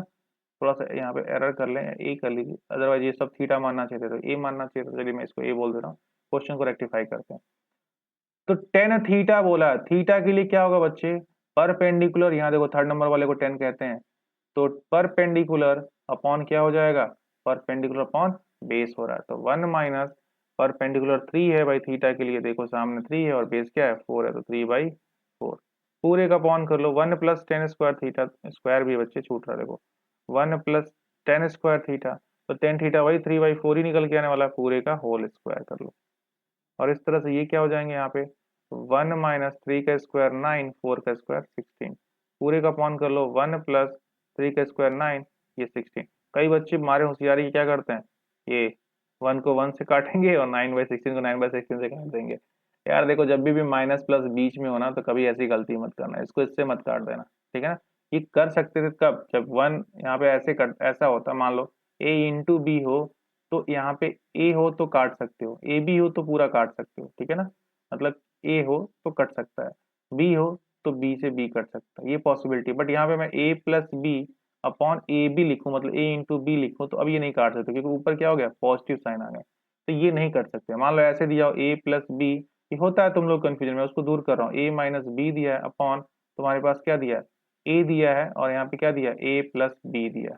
थोड़ा सा यहाँ पे एरर कर लें, ए कर लीजिए, अदरवाइज ये सब थीटा मानना चाहिए था, तो ए मानना चाहिए था। चलिए मैं इसको ए बोल दे रहा हूँ, क्वेश्चन को रेक्टिफाई करते हैं। तो 10 थीटा बोला, थीटा के लिए क्या होगा बच्चे, परपेंडिकुलर, यहाँ देखो थर्ड नंबर वाले को 10 कहते हैं, तो परपेंडिकुलर अपॉन क्या हो जाएगा, परपेंडिकुलर अपॉन बेस हो रहा है। तो 1 माइनस परपेंडिकुलर 3 है भाई थीटा के लिए, देखो सामने 3 है और बेस क्या है 4 है, तो 3/4 पूरे का अपॉन कर लो। 1 प्लस 10 स्क्वायर थीटा, स्क्वायर भी बच्चे छूट रहा है देखो, 1 प्लस 10 स्क्वायर थीटा, तो 10 थीटा वही 3/4 ही निकल के आने वाला, पूरे का होल स्क्वायर कर लो। और इस तरह से ये क्या हो जाएंगे यहाँ पे, 1 माइनस 3 का स्क्वायर 9, 4 का स्क्वायर 16, पूरे का अपॉन कर लो, 1 प्लस 3 का स्क्वायर 9, ये 16। कई बच्चे मारे होशियारी क्या करते हैं, ये 1 को 1 से काटेंगे और 9/16 को 9/16 से काट देंगे। यार देखो जब भी माइनस प्लस बीच में होना तो कभी ऐसी गलती मत करना, इसको इससे मत काट देना, ठीक है ना। ये कर सकते थे कब, जब 1 यहाँ पे ऐसे कट, ऐसा होता मान लो a इंटू बी हो, तो यहाँ पे ए हो तो काट सकते हो, ए बी हो तो पूरा काट सकते हो, ठीक है ना। मतलब ए हो तो कट सकता है, बी हो तो बी से बी कट सकता है, ये पॉसिबिलिटी। बट यहाँ पे मैं A plus B upon A B लिखूँ, मतलब ए इंटू बी लिखूँ, तो अब ये नहीं काट सकते क्योंकि ऊपर क्या हो गया, पॉजिटिव साइन आ गया, तो ये नहीं कर सकते। मान लो ऐसे दिया हो ए प्लस बी, ये होता है तुम लोग कंफ्यूजन में, उसको दूर कर रहा हूँ, ए माइनस बी दिया है अपॉन तुम्हारे पास क्या दिया है, ए दिया है, और यहाँ पे क्या दिया है, ए प्लस बी दिया है।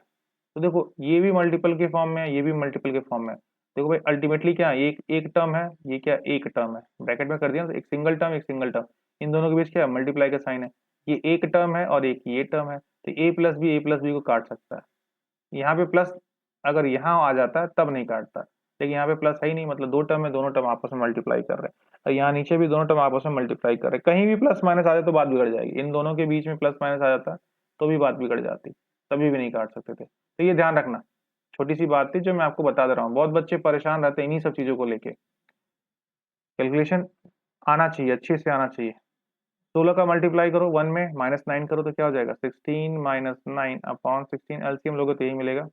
तो देखो ये भी मल्टीपल के फॉर्म में है, ये भी मल्टीपल के फॉर्म में है। देखो भाई अल्टीमेटली क्या है, एक एक टर्म है, ये क्या एक टर्म है, ब्रैकेट में कर दिया तो एक सिंगल टर्म एक सिंगल टर्म, इन दोनों के बीच क्या है, मल्टीप्लाई का साइन है। ये एक टर्म है और एक ये टर्म है, तो ए प्लस बी को काट सकता है। यहाँ पे प्लस अगर यहाँ आ जाता है तब नहीं काटता, लेकिन यहाँ पे प्लस है ही नहीं, मतलब दो टर्म है, दोनों टर्म आपस में मल्टीप्लाई कर रहे हैं, और यहाँ नीचे भी दोनों टर्म आपस में मल्टीप्लाई कर रहे हैं। कहीं भी प्लस माइनस आ जाए तो बात बिगड़ जाएगी, इन दोनों के बीच में प्लस माइनस आ जाता तो भी बात बिगड़ जाती, तभी भी नहीं काट सकते थे। तो ये ध्यान रखना, छोटी सी बात थी जो मैं आपको बता दे रहा हूँ। बहुत बच्चे परेशान रहते हैं इन्हीं सब चीजों को लेके। कैलकुलेशन आना चाहिए, अच्छे से आना चाहिए। 16 का मल्टीप्लाई करो 1 में, -9 करो तो क्या हो जाएगा, 16 माइनस 9 अपॉन 16, एलसीएम लोगे तो यही मिलेगा,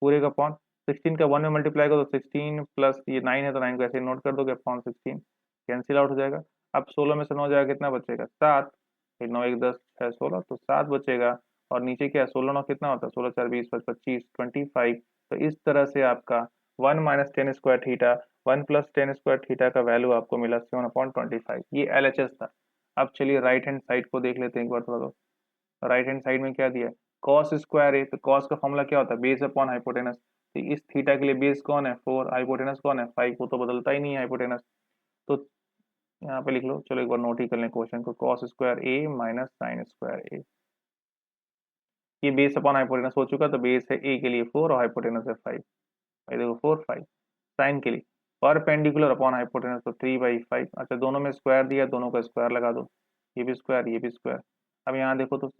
पूरे का अपॉन 16 का 1 में मल्टीप्लाई करो तो 16 प्लस ये 9 है, तो 9 को ऐसे नोट कर दोगे, अपॉन 16 कैंसिल आउट हो जाएगा। अब 16 में से 9 जाएगा, कितना बचेगा 7, फिर 9 1 10 6 16, तो 7 बचेगा। और नीचे क्या है, 16 9 कितना होता है, 16 4 20 25 25। तो इस तरह से आपका 1 minus 10 square theta 1 plus 10 square theta का वैल्यू आपको मिला 7/25, ये LHS था। अब चलिए राइट हैंड साइड को देख लेते हैं एक बार थोड़ा। तो राइट हैंड साइड में क्या दिया है, कॉस स्क्वायर ए, तो कॉस का फॉर्मूला क्या होता है, बेस अपॉन हाइपोटेनस। तो इस थीटा के लिए बेस कौन है 4, हाइपोटेनस कौन है 5, वो तो बदलता ही नहीं है हाइपोटेनस। तो यहाँ पे लिख लो, चलो एक बार नोट ही कर लें क्वेश्चन को, cos square A minus sine square ए, ये बेस अपॉन हाइपोटेनस हो चुका, तो बेस है ए के लिए 4 और हाइपोटेनस है 5, ये देखो 4 5। साइन के लिए परपेंडिकुलर अपॉन हाइपोटेनस, तो 3/5। अच्छा दोनों में स्क्वायर दिया, दोनों का स्क्वायर लगा दो, ये भी स्क्वायर ये भी स्क्वायर। अब यहाँ देखो तो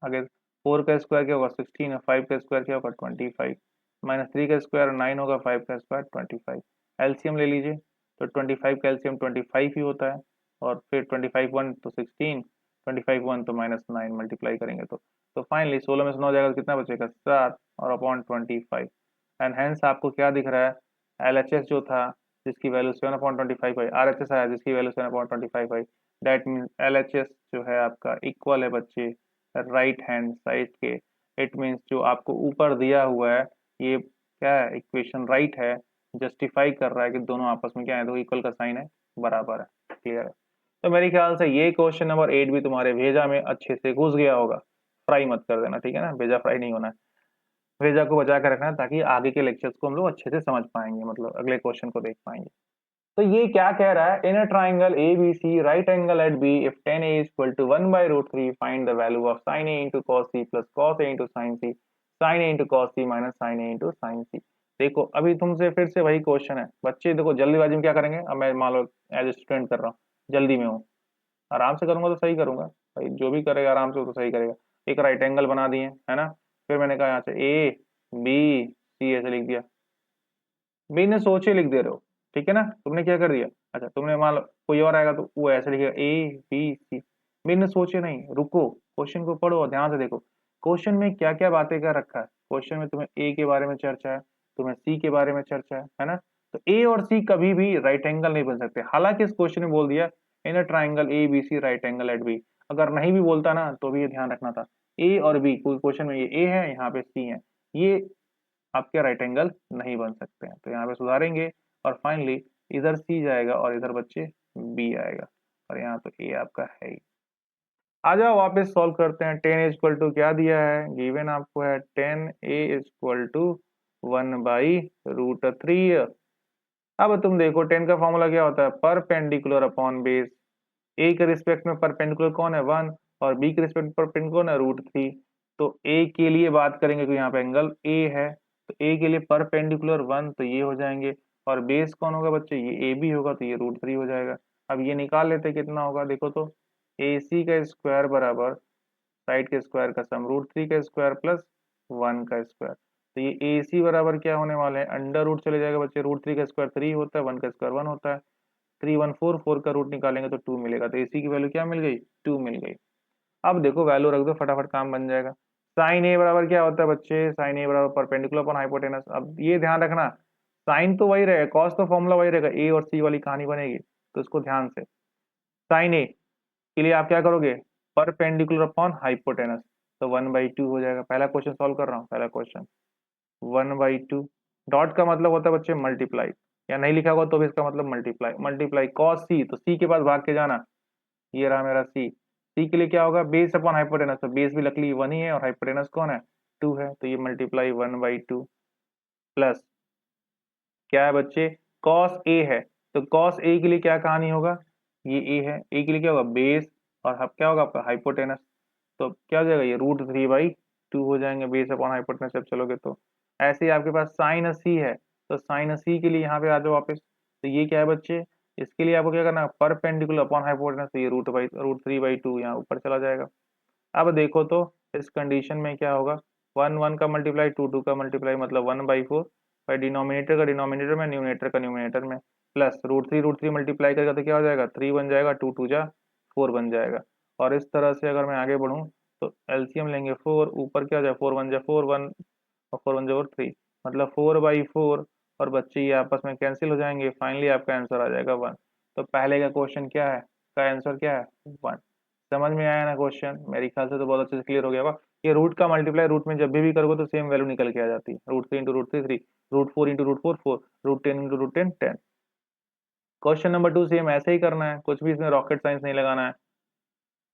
आगे 4 का स्क्वायर क्या होगा 16 है, 5 का स्क्वायर क्या होगा 25, माइनस 3 का स्क्वायर 9 होगा, 5 का स्क्वायर 25। एलसीएम ले लीजिए, तो 25 का एलसीएम 25 ही होता है, और फिर 25 1 तो 16, 25 1 तो -9 मल्टीप्लाई करेंगे तो फाइनली 16 में से 9 जाएगा तो कितना बचेगा 7 और अपॉन 25। एंड हेंस आपको क्या दिख रहा है, एलएचएस जो था जिसकी वैल्यू 7/25 है, आरएचएस आया जिसकी वैल्यू 7/25 है, दैट मीन्स एलएचएस जो है आपका इक्वल है बच्चे राइट हैंड साइड के। इट मीन्स जो आपको ऊपर दिया हुआ है ये क्या है, इक्वेशन राइट है, जस्टिफाई कर रहा है कि दोनों आपस में क्या है, तो इक्वल का साइन है, बराबर है। क्लियर है। तो मेरे ख्याल से ये क्वेश्चन नंबर 8 भी तुम्हारे भेजा में अच्छे से घुस गया होगा। फ्राई मत कर देना, ठीक है ना, भेजा फ्राई नहीं होना है, भेजा को बचा कर रखना है, ताकि आगे के लेक्चर्स को हम लोग अच्छे से समझ पाएंगे, मतलब अगले क्वेश्चन को देख पाएंगे। तो ये क्या कह रहा है, in a triangle ABC right angle at B if tan A is equal to 1/√3 find the value of sin A into cos C plus cos A into sin C, sin A into cos C minus sin A into sin C। देखो अभी तुमसे फिर से वही question है बच्चे, देखो जल्दीबाजी में क्या करेंगे, अब मैं मान लो एज स्टूडेंट कर रहा हूँ, जल्दी में हूँ, आराम से करूंगा तो सही करूंगा भाई, जो भी करेगा आराम से वो तो सही करेगा। एक राइट एंगल बना दिए है ना, फिर मैंने कहा यहाँ से ABC ऐसे लिख दिया, बिना सोचे लिख दे रहे हो, ठीक है ना, तुमने क्या कर दिया, अच्छा तुमने मान लो कोई और आएगा तो वो ऐसे लिखेगा ABC, बिना सोचे नहीं, रुको क्वेश्चन को पढ़ो और ध्यान से देखो क्वेश्चन में क्या क्या बातें कर रखा है। क्वेश्चन में तुम्हें ए के बारे में चर्चा है, तुम्हें सी के बारे में चर्चा है ना, तो ए और सी कभी भी राइट एंगल नहीं बन सकते। हालांकि इस क्वेश्चन में बोल दिया in a triangle ABC right angle at B, अगर नहीं भी बोलता ना तो भी ये ध्यान रखना था, ए और बी कोई क्वेश्चन में ये ए है यहाँ पे सी है, ये आपके राइट एंगल नहीं बन सकते हैं, तो यहाँ पे सुधारेंगे और फाइनली इधर सी जाएगा और इधर बच्चे बी आएगा, और यहाँ तो ए आपका है ही। आ जाओ वापस सॉल्व करते हैं। 10 इक्वल टू क्या दिया है, गिवन आपको है 10A इक्वल टू 1/√3। अब तुम देखो 10 का फॉर्मूला क्या होता है, परपेंडिकुलर अपॉन बेस, ए के रिस्पेक्ट में परपेंडिकुलर कौन है 1, और बी के रिस्पेक्ट में परपेंडिकुलर कौन है √3। तो ए के लिए बात करेंगे तो यहाँ पे एंगल ए है, तो ए के लिए परपेंडिकुलर 1 तो ये हो जाएंगे, और बेस कौन होगा बच्चे, ये ए बी होगा तो ये √3 हो जाएगा। अब ये निकाल लेते कितना होगा, देखो तो ए सी का स्क्वायर बराबर साइड के स्क्वायर का सम √3 का स्क्वायर प्लस 1 का स्क्वायर, तो ये ए सी बराबर क्या होने वाले हैं, अंडर रूट चले जाएगा बच्चे, √3 का स्क्वायर 3 होता है, 1 का स्क्वायर 1 होता है, 3 1 4, 4 का रूट निकालेंगे तो 2 मिलेगा, तो एसी की वैल्यू क्या मिल गई 2 मिल गई। अब देखो वैल्यू रख दो फटाफट काम बन जाएगा। साइन ए बराबर क्या होता है बच्चे, साइन ए बराबर परपेंडिकुलर अपॉन हाइपोटेनस। अब ये ध्यान रखना साइन तो वही रहेगा, कॉस तो फॉर्मूला वही रहेगा, ए और सी वाली कहानी बनेगी, तो इसको ध्यान से, साइन ए के लिए आप क्या करोगे, परपेंडिकुलर अपॉन हाइपोटेनस, तो 1/2 हो जाएगा। पहला क्वेश्चन सॉल्व कर रहा हूँ, पहला क्वेश्चन 1/2, डॉट का मतलब होता है बच्चे मल्टीप्लाई, या नहीं लिखा होगा तो भी इसका मतलब मल्टीप्लाई, मल्टीप्लाई कॉस सी, तो सी के पास भाग के जाना, ये रहा मेरा सी, सी के लिए क्या होगा बेस अपॉन हाइपोटेनस, तो बेस भी लकली 1 ही है और हाइपोटेनस कौन है 2 है, तो ये मल्टीप्लाई 1/2 प्लस क्या है बच्चे कॉस ए है, तो कॉस ए के लिए क्या कहानी होगा, ये ए है, ए के लिए क्या होगा बेस, और अब क्या होगा आपका हाइपोटेनस, तो क्या हो जाएगा ये √3/2 हो जाएंगे बेस अपॉन हाइपोटेनस जब चलोगे तो। ऐसे ही आपके पास साइन सी है, तो साइन सी के लिए यहाँ पे आ जाओ वापस, तो ये क्या है बच्चे, इसके लिए आपको क्या करना है परपेंडिकुलर अपॉन हाइपोटेनस, तो ये √3/2 यहाँ ऊपर चला जाएगा। अब देखो तो इस कंडीशन में क्या होगा, 1 1 का मल्टीप्लाई 2 2 का मल्टीप्लाई मतलब 1/4, भाई डिनोमिनेटर का डिनोमिनेटर में न्यूमिनेटर का न्यूमिनेटर में, प्लस √3 मल्टीप्लाई करेगा तो क्या हो जाएगा 3 बन जाएगा, 2 2 जा 4 बन जाएगा। और इस तरह से अगर मैं आगे बढ़ूं तो एलसीएम लेंगे 4, ऊपर क्या हो जाएगा 4 1 जा 4 1 और 4 1 जा 3, मतलब 4/4, और बच्चे ये आपस में कैंसिल हो जाएंगे, फाइनली आपका आंसर आ जाएगा 1। तो पहले का क्वेश्चन क्या है, का आंसर क्या है 1। समझ में आया ना क्वेश्चन, मेरे ख्याल से तो बहुत अच्छे से क्लियर हो गया होगा। ये रूट का मल्टीप्लाई रूट में जब भी करोगे तो सेम वैल्यू निकल के आ जाती है, √3 into √3 3, √4 into √4 4, √10 into √10 10। Question number 2 same ऐसे ही करना है, कुछ भी इसमें रॉकेट साइंस नहीं लगाना है।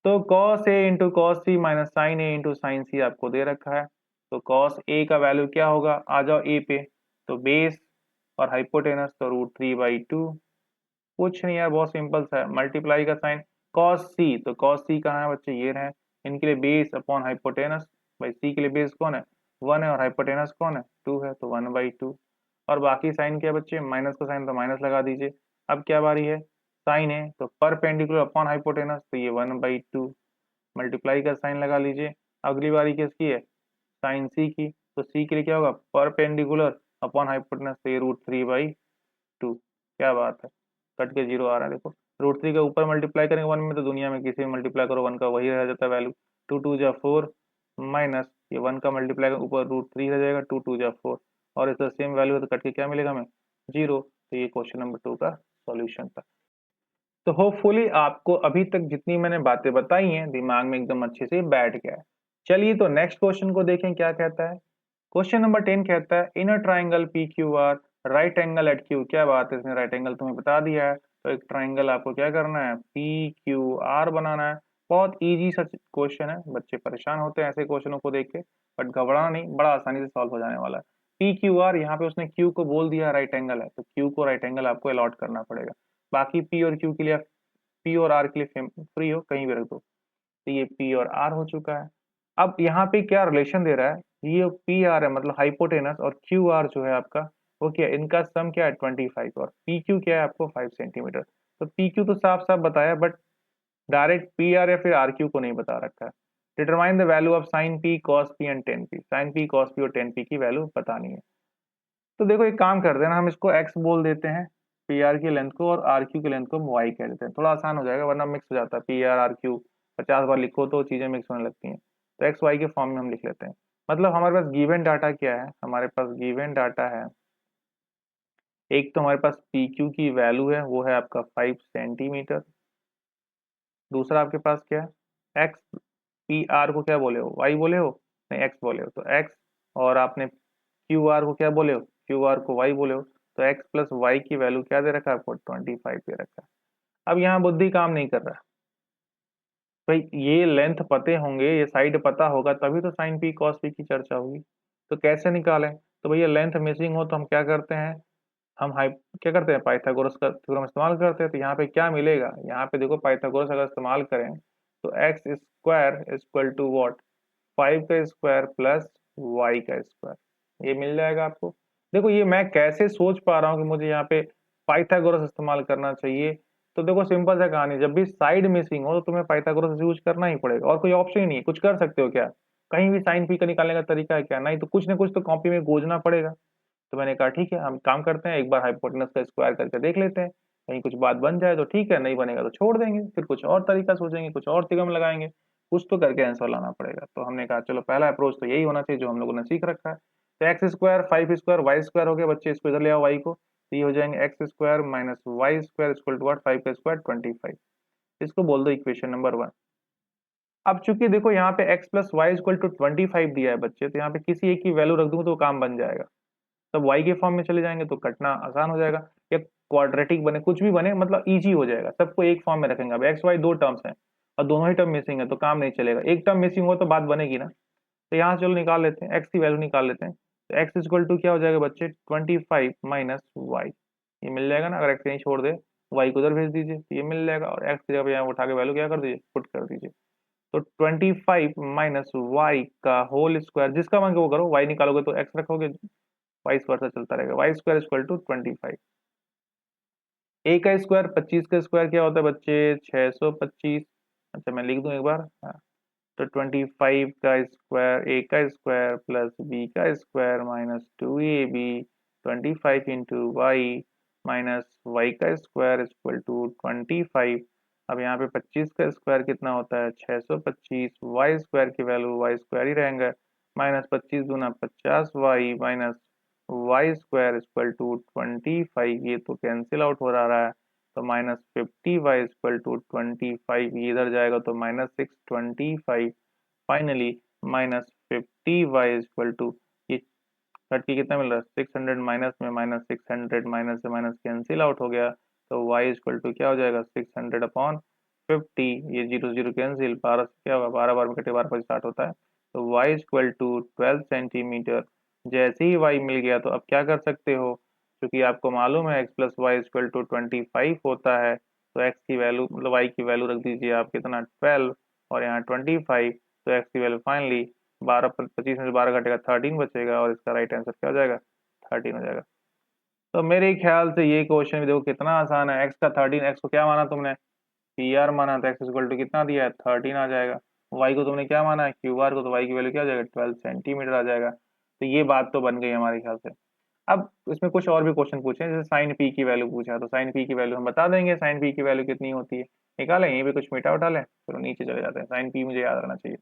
तो cos A into cos C minus sine A into sine C आपको दे रखा है। तो cos A का वैल्यू क्या होगा, आ जाओ A पे, तो बेस और हाइपोटेनस तो √3/2। कुछ नहीं यार, बहुत सिंपल सा है, मल्टीप्लाई का साइन। cos C, तो cos C कहाँ है बच्चे, ये रहे। इनके लिए बेस अपॉन हाइपोटेनस, भाई C के लिए बेस कौन है, 1 है, और हाइपोटेनस कौन है, 2 है, तो 1/2। और बाकी साइन क्या है बच्चे, माइनस का साइन तो माइनस लगा दीजिए। अब क्या बारी है, साइन है तो परपेंडिकुलर अपॉन हाइपोटेनस, तो ये 1/2, मल्टीप्लाई का साइन लगा लीजिए। अगली बारी किसकी है, साइन सी की, तो सी के लिए क्या होगा, परपेंडिकुलर अपॉन हाइपोटेनस, तो ये √3/2। क्या बात है, कट के जीरो आ रहा है देखो। √3 का ऊपर मल्टीप्लाई करेंगे 1 में, तो दुनिया में किसी में मल्टीप्लाई करो 1 का वही रह जाता है वैल्यू। 2 2 जा 4 माइनस ये 1 का मल्टीप्लाई ऊपर √3 रह जाएगा, 2 2 जा 4, और इसका सेम वैल्यू है तो कट के क्या मिलेगा हमें, जीरो। तो ये क्वेश्चन नंबर 2 का सॉल्यूशन था। तो होपफुली आपको अभी तक जितनी मैंने बातें बताई हैं दिमाग में एकदम अच्छे से बैठ गया है। चलिए तो नेक्स्ट क्वेश्चन को देखें क्या कहता है। क्वेश्चन नंबर 10 कहता है in a triangle P Q R right angle at Q. क्या बात है, इसने राइट एंगल तुम्हें बता दिया है, तो एक ट्राइंगल आपको क्या करना है, पी क्यू आर बनाना है। बहुत इजी सा क्वेश्चन है, बच्चे परेशान होते हैं ऐसे क्वेश्चनों को देख के, बट घबराना नहीं, बड़ा आसानी से सॉल्व हो जाने वाला है। पी क्यू आर, यहाँ पे उसने क्यू को बोल दिया राइट एंगल है, तो क्यू को राइट एंगल आपको अलॉट करना पड़ेगा। बाकी पी और क्यू के लिए, पी और आर के लिए फ्री हो, कहीं भी रख दो। तो ये पी और आर हो चुका है। अब यहाँ पे क्या रिलेशन दे रहा है, ये पी आर है मतलब हाइपोटेनस, और क्यू आर जो है आपका वो क्या है, इनका सम क्या है 25, और पी क्यू क्या है आपको 5 सेंटीमीटर। तो पी क्यू तो साफ साफ बताया, बट डायरेक्ट पी आर या फिर आर क्यू को नहीं बता रखा है। Determine the value of sine P cos P and tan P. Sine P cos P और टेन पी की वैल्यू बतानी है। तो देखो एक काम करते हैं ना, हम इसको एक्स बोल देते हैं पी आर की लेंथ को, और आर क्यू की लेंथ को वाई कह देते हैं, थोड़ा आसान हो जाएगा, वरना मिक्स हो जाता है, पी आर आर क्यू 50 बार लिखो तो चीजें मिक्स होने लगती हैं। तो एक्स वाई के फॉर्म में हम लिख लेते हैं। मतलब हमारे पास गिवन डाटा क्या है, हमारे पास गिवन डाटा है, एक तो हमारे पास पी क्यू की वैल्यू है, वो है आपका 5 सेंटीमीटर। दूसरा आपके पास क्या है, एक्स, पी आर को क्या बोले हो, वाई बोले हो, नहीं एक्स बोले हो, तो एक्स, और आपने क्यू आर को क्या बोले हो, क्यू आर को वाई बोले हो। तो एक्स प्लस वाई की वैल्यू क्या दे रखा है आपको, 25 दे रखा है। अब यहाँ बुद्धि काम नहीं कर रहा है, भाई ये लेंथ पते होंगे, ये साइड पता होगा, तभी तो साइन पी कॉस पी की चर्चा होगी। तो कैसे निकालें, तो भैया लेंथ मिसिंग हो तो हम क्या करते हैं, हम हाई क्या करते हैं, पाइथागोरस का थ्योरम इस्तेमाल करते हैं। तो यहाँ पे क्या मिलेगा, यहाँ पे देखो पाइथागोरस अगर इस्तेमाल करें तो X square equal to what, 5 का स्क्वायर प्लस वाई का स्क्वायर, ये मिल जाएगा आपको। देखो ये मैं कैसे सोच पा रहा हूँ कि मुझे यहाँ पे पाइथागोरस इस्तेमाल करना चाहिए। तो देखो सिंपल सा कहानी, जब भी साइड मिसिंग हो तो तुम्हें पाइथागोरस यूज करना ही पड़ेगा, और कोई ऑप्शन ही नहीं है। कुछ कर सकते हो क्या, कहीं भी साइन पी का निकालने का तरीका है क्या, नहीं, तो कुछ ना कुछ तो कॉपी में गोजना पड़ेगा। तो मैंने कहा ठीक है, हम काम करते हैं, एक बार हाइपोटेनस का स्क्वायर करके देख लेते हैं, कहीं कुछ बात बन जाए तो ठीक है, नहीं बनेगा तो छोड़ देंगे, फिर कुछ और तरीका सोचेंगे, कुछ और तिगम लगाएंगे, कुछ तो करके आंसर लाना पड़ेगा। तो हमने कहा चलो पहला अप्रोच तो यही होना चाहिए जो हम लोगों ने सीख रखा है। तो X square 5 square Y square हो गया बच्चे, इसको इधर ले आओ वाई को, तो ये हो जाएंगे x square minus y square equal to what, 5 का स्क्वायर 25। इसको बोल दो इक्वेशन नंबर 1। अब चूंकि देखो यहाँ पे x plus y equal to 25 दिया है बच्चे, तो यहाँ पे किसी एक की वैल्यू रख दूंगा तो काम बन जाएगा। तब y के फॉर्म में चले जाएंगे तो कटना आसान हो जाएगा, या क्वाड्रेटिक बने, कुछ भी बने, मतलब इजी हो जाएगा। सबको एक फॉर्म में रखेंगे। अब एक्स वाई दो टर्म्स हैं और दोनों ही टर्म मिसिंग है तो काम नहीं चलेगा, एक टर्म मिसिंग हो तो बात बनेगी ना। तो यहाँ से चलो निकाल लेते हैं, एक्स की वैल्यू निकाल लेते हैं। तो एक्स इक्वल टू क्या हो जाएगा बच्चे, 25 माइनस वाई, ये मिल जाएगा ना। अगर एक्स यहीं छोड़ दे, वाई को उधर भेज दीजिए तो ये मिल जाएगा, और एक्स की जगह यहाँ उठा के वैल्यू क्या कर दीजिए, पुट कर दीजिए। तो 25 माइनस वाई का होल स्क्वायर, जिसका मान वो करो, वाई निकालोगे तो एक्स रखोगे, वाई स्क्वायर से चलता रहेगा, वाई स्क्वायर इक्वल टू 25। ए का स्क्वायर 25 का स्क्वायर क्या होता है बच्चे, 625। अच्छा मैं लिख दूं एक बार, हाँ। तो 25 का स्क्वायर ए का स्क्वायर प्लस बी का square minus 2ab 25 into y minus y का स्क्वायर इक्वल टू 25। अब यहाँ पे 25 का स्क्वायर कितना होता है, 625। वाई स्क्वायर की वैल्यू वाई स्क्वायर ही रहेंगे, माइनस 25 दूना 50 y minus y square equal to 25, ये तो कैंसिल आउट हो रहा है, तो -50y इक्वल टू 25, ये इधर जाएगा तो -625। फाइनली -50y इक्वल टू, ये कट के कितना मिल रहा है, 600, माइनस में -600, माइनस से माइनस कैंसिल आउट हो गया, तो y इक्वल टू क्या हो जाएगा, 600 अपॉन 50, ये 0 0 कैंसिल, 12 से क्या होगा, 12 बार में कटे 12 पर स्टार्ट होता है, तो y इक्वल टू 12 सेंटीमीटर। जैसे ही y मिल गया तो अब क्या कर सकते हो, क्योंकि आपको मालूम है x plus y equal to 25 होता है, तो x की वैल्यू मतलब y की वैल्यू रख दीजिए आप कितना 12 और यहाँ 25, तो x की वैल्यू फाइनली 25 में से 12 घटेगा 13 बचेगा, और इसका राइट आंसर क्या हो जाएगा, 13 हो जाएगा। तो मेरे ख्याल से ये क्वेश्चन भी देखो कितना आसान है। x का 13, x को क्या माना तुमने, पी आर माना, तो x इक्वल टू कितना दिया है 13 आ जाएगा। y को तुमने क्या माना है, क्यू आर को, तो y की वैल्यू क्या आ जाएगा 12 सेंटीमीटर आ जाएगा। तो ये बात तो बन गई हमारे ख्याल से। अब इसमें कुछ और भी क्वेश्चन पूछे, जैसे साइन पी की वैल्यू पूछा, तो साइन पी की वैल्यू हम बता देंगे, साइन पी की वैल्यू कितनी होती है, निकालें, यहीं पे कुछ मिटा उठा लें, चलो नीचे चले जाते हैं। साइन पी मुझे याद रखना चाहिए,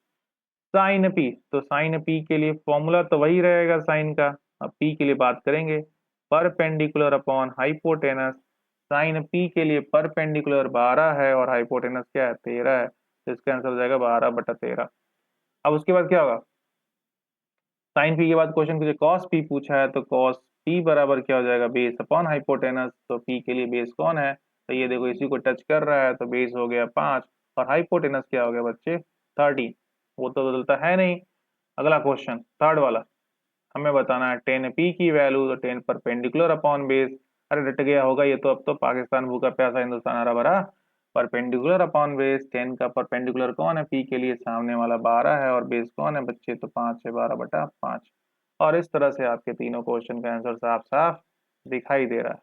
साइन पी, तो साइन पी के लिए फॉर्मूला तो वही रहेगा साइन का। अब पी के लिए बात करेंगे, perpendicular upon hypotenuse. Sine p के लिए परपेंडिकुलर 12 है और हाइपोटेनस क्या है 13 है, तो इसका आंसर हो जाएगा 12/13। अब उसके बाद क्या होगा, साइन पी के बाद क्वेश्चन मुझे कॉस पी पूछा है, तो कॉस पी बराबर क्या हो जाएगा, बेस अपॉन हाइपोटेनस। तो पी के लिए बेस कौन है, तो ये देखो इसी को टच कर रहा है, तो बेस हो गया 5 और हाइपोटेनस क्या हो गया बच्चे 13, वो तो बदलता है नहीं। अगला क्वेश्चन थर्ड वाला, हमें बताना है टेन पी की वैल्यू, तो 10 परपेंडिकुलर अपॉन बेस। अरे डट गया होगा ये तो, अब तो पाकिस्तान भूखा प्यासा हिंदुस्तान हरा भरा। परपेंडिकुलर अपॉन बेस, 10 का परपेंडिकुलर कौन है पी के लिए, सामने वाला 12 है, और बेस कौन है बच्चे, तो 5 है, 12/5। और इस तरह से आपके तीनों क्वेश्चन का आंसर साफ साफ दिखाई दे रहा है।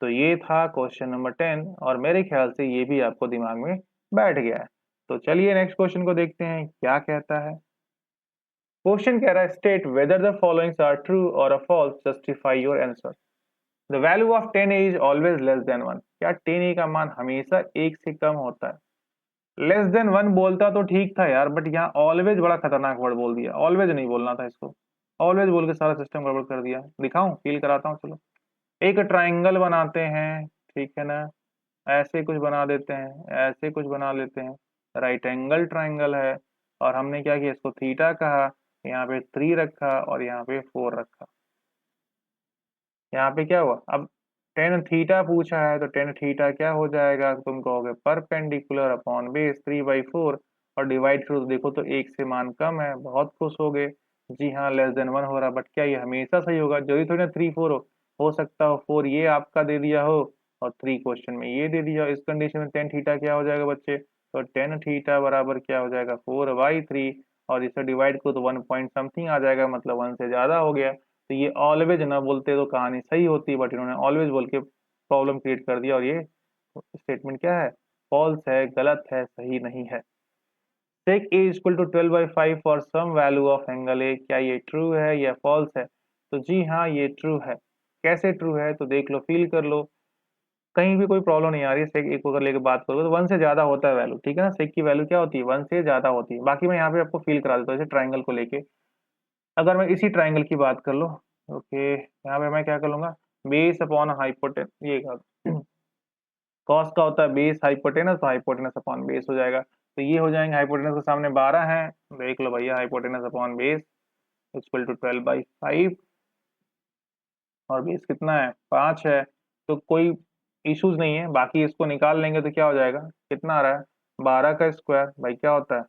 तो ये था क्वेश्चन नंबर 10, और मेरे ख्याल से ये भी आपको दिमाग में बैठ गया है। तो चलिए नेक्स्ट क्वेश्चन को देखते हैं क्या कहता है। क्वेश्चन कह रहा है state whether the followings are true और a false, justify your answer. The value of 10a is always less than 1। क्या 10a का मान हमेशा एक से कम होता है। लेस देन 1 बोलता तो ठीक था यार, बट यहाँ ऑलवेज बड़ा खतरनाक वर्ड बोल दिया, ऑलवेज नहीं बोलना था इसको, ऑलवेज बोल के सारा सिस्टम गड़बड़ कर दिया। दिखाऊं, फील कराता हूँ, चलो। एक ट्राइंगल बनाते हैं, ठीक है ना, ऐसे कुछ बना देते हैं, ऐसे कुछ बना लेते हैं, राइट एंगल ट्राइंगल है, और हमने क्या किया, इसको थीटा कहा, यहाँ पे 3 रखा और यहाँ पे 4 रखा। यहाँ पे क्या हुआ, अब टेन थीटा पूछा है, तो टेन थीटा क्या हो जाएगा, तुम कहोगे परपेंडिकुलर अपॉन बेस 3/4, और डिवाइड करो तो देखो तो एक से मान कम है, बहुत खुश हो गए। जी हाँ, लेस देन 1 हो रहा, बट क्या ये हमेशा सही होगा, जरूरी थोड़ी ना 3 4 हो सकता हो 4 ये आपका दे दिया हो और 3 क्वेश्चन में ये दे दिया हो। इस कंडीशन में टेन थीटा क्या हो जाएगा बच्चे, तो टेन थीटा बराबर क्या हो जाएगा 4/3, और इसे डिवाइड करो तो 1 पॉइंट समथिंग आ जाएगा, मतलब 1 से ज्यादा हो गया। तो ये ऑलवेज ना बोलते तो कहानी सही होती, बट इन्होंने ऑलवेज बोल के प्रॉब्लम क्रिएट कर दिया, और ये स्टेटमेंट क्या है, फॉल्स है, गलत है, सही नहीं है। sec a equal to 12/5 for some value of angle a, क्या ये ट्रू है या फॉल्स है, तो जी हाँ ये ट्रू है। कैसे ट्रू है, तो देख लो, फील कर लो, कहीं भी कोई प्रॉब्लम नहीं आ रही है। सेक एक को अगर लेके बात करोगे तो 1 से ज्यादा होता है वैल्यू, ठीक है ना, सेक की वैल्यू क्या होती है 1 से ज्यादा होती है। बाकी मैं यहाँ पे आपको फील करा देता हूँ, जैसे ट्राइंगल को लेके, अगर मैं इसी ट्राइंगल की बात कर लो, ओके, यहाँ पे मैं क्या कर लूंगा, बेस अपॉन हाइपोटेन, ये कॉस का होता है बेस हाइपोटेनस, तो हाइपोटेनस अपॉन बेस हो जाएगा। तो ये हो जाएंगे, हाइपोटेनस के सामने 12 है, देख लो भैया, hypotenuse upon base equal to 12/5, और बेस कितना है 5 है, तो कोई इश्यूज नहीं है। बाकी इसको निकाल लेंगे तो क्या हो जाएगा, कितना आ रहा है 12 का स्क्वायर, भाई क्या होता है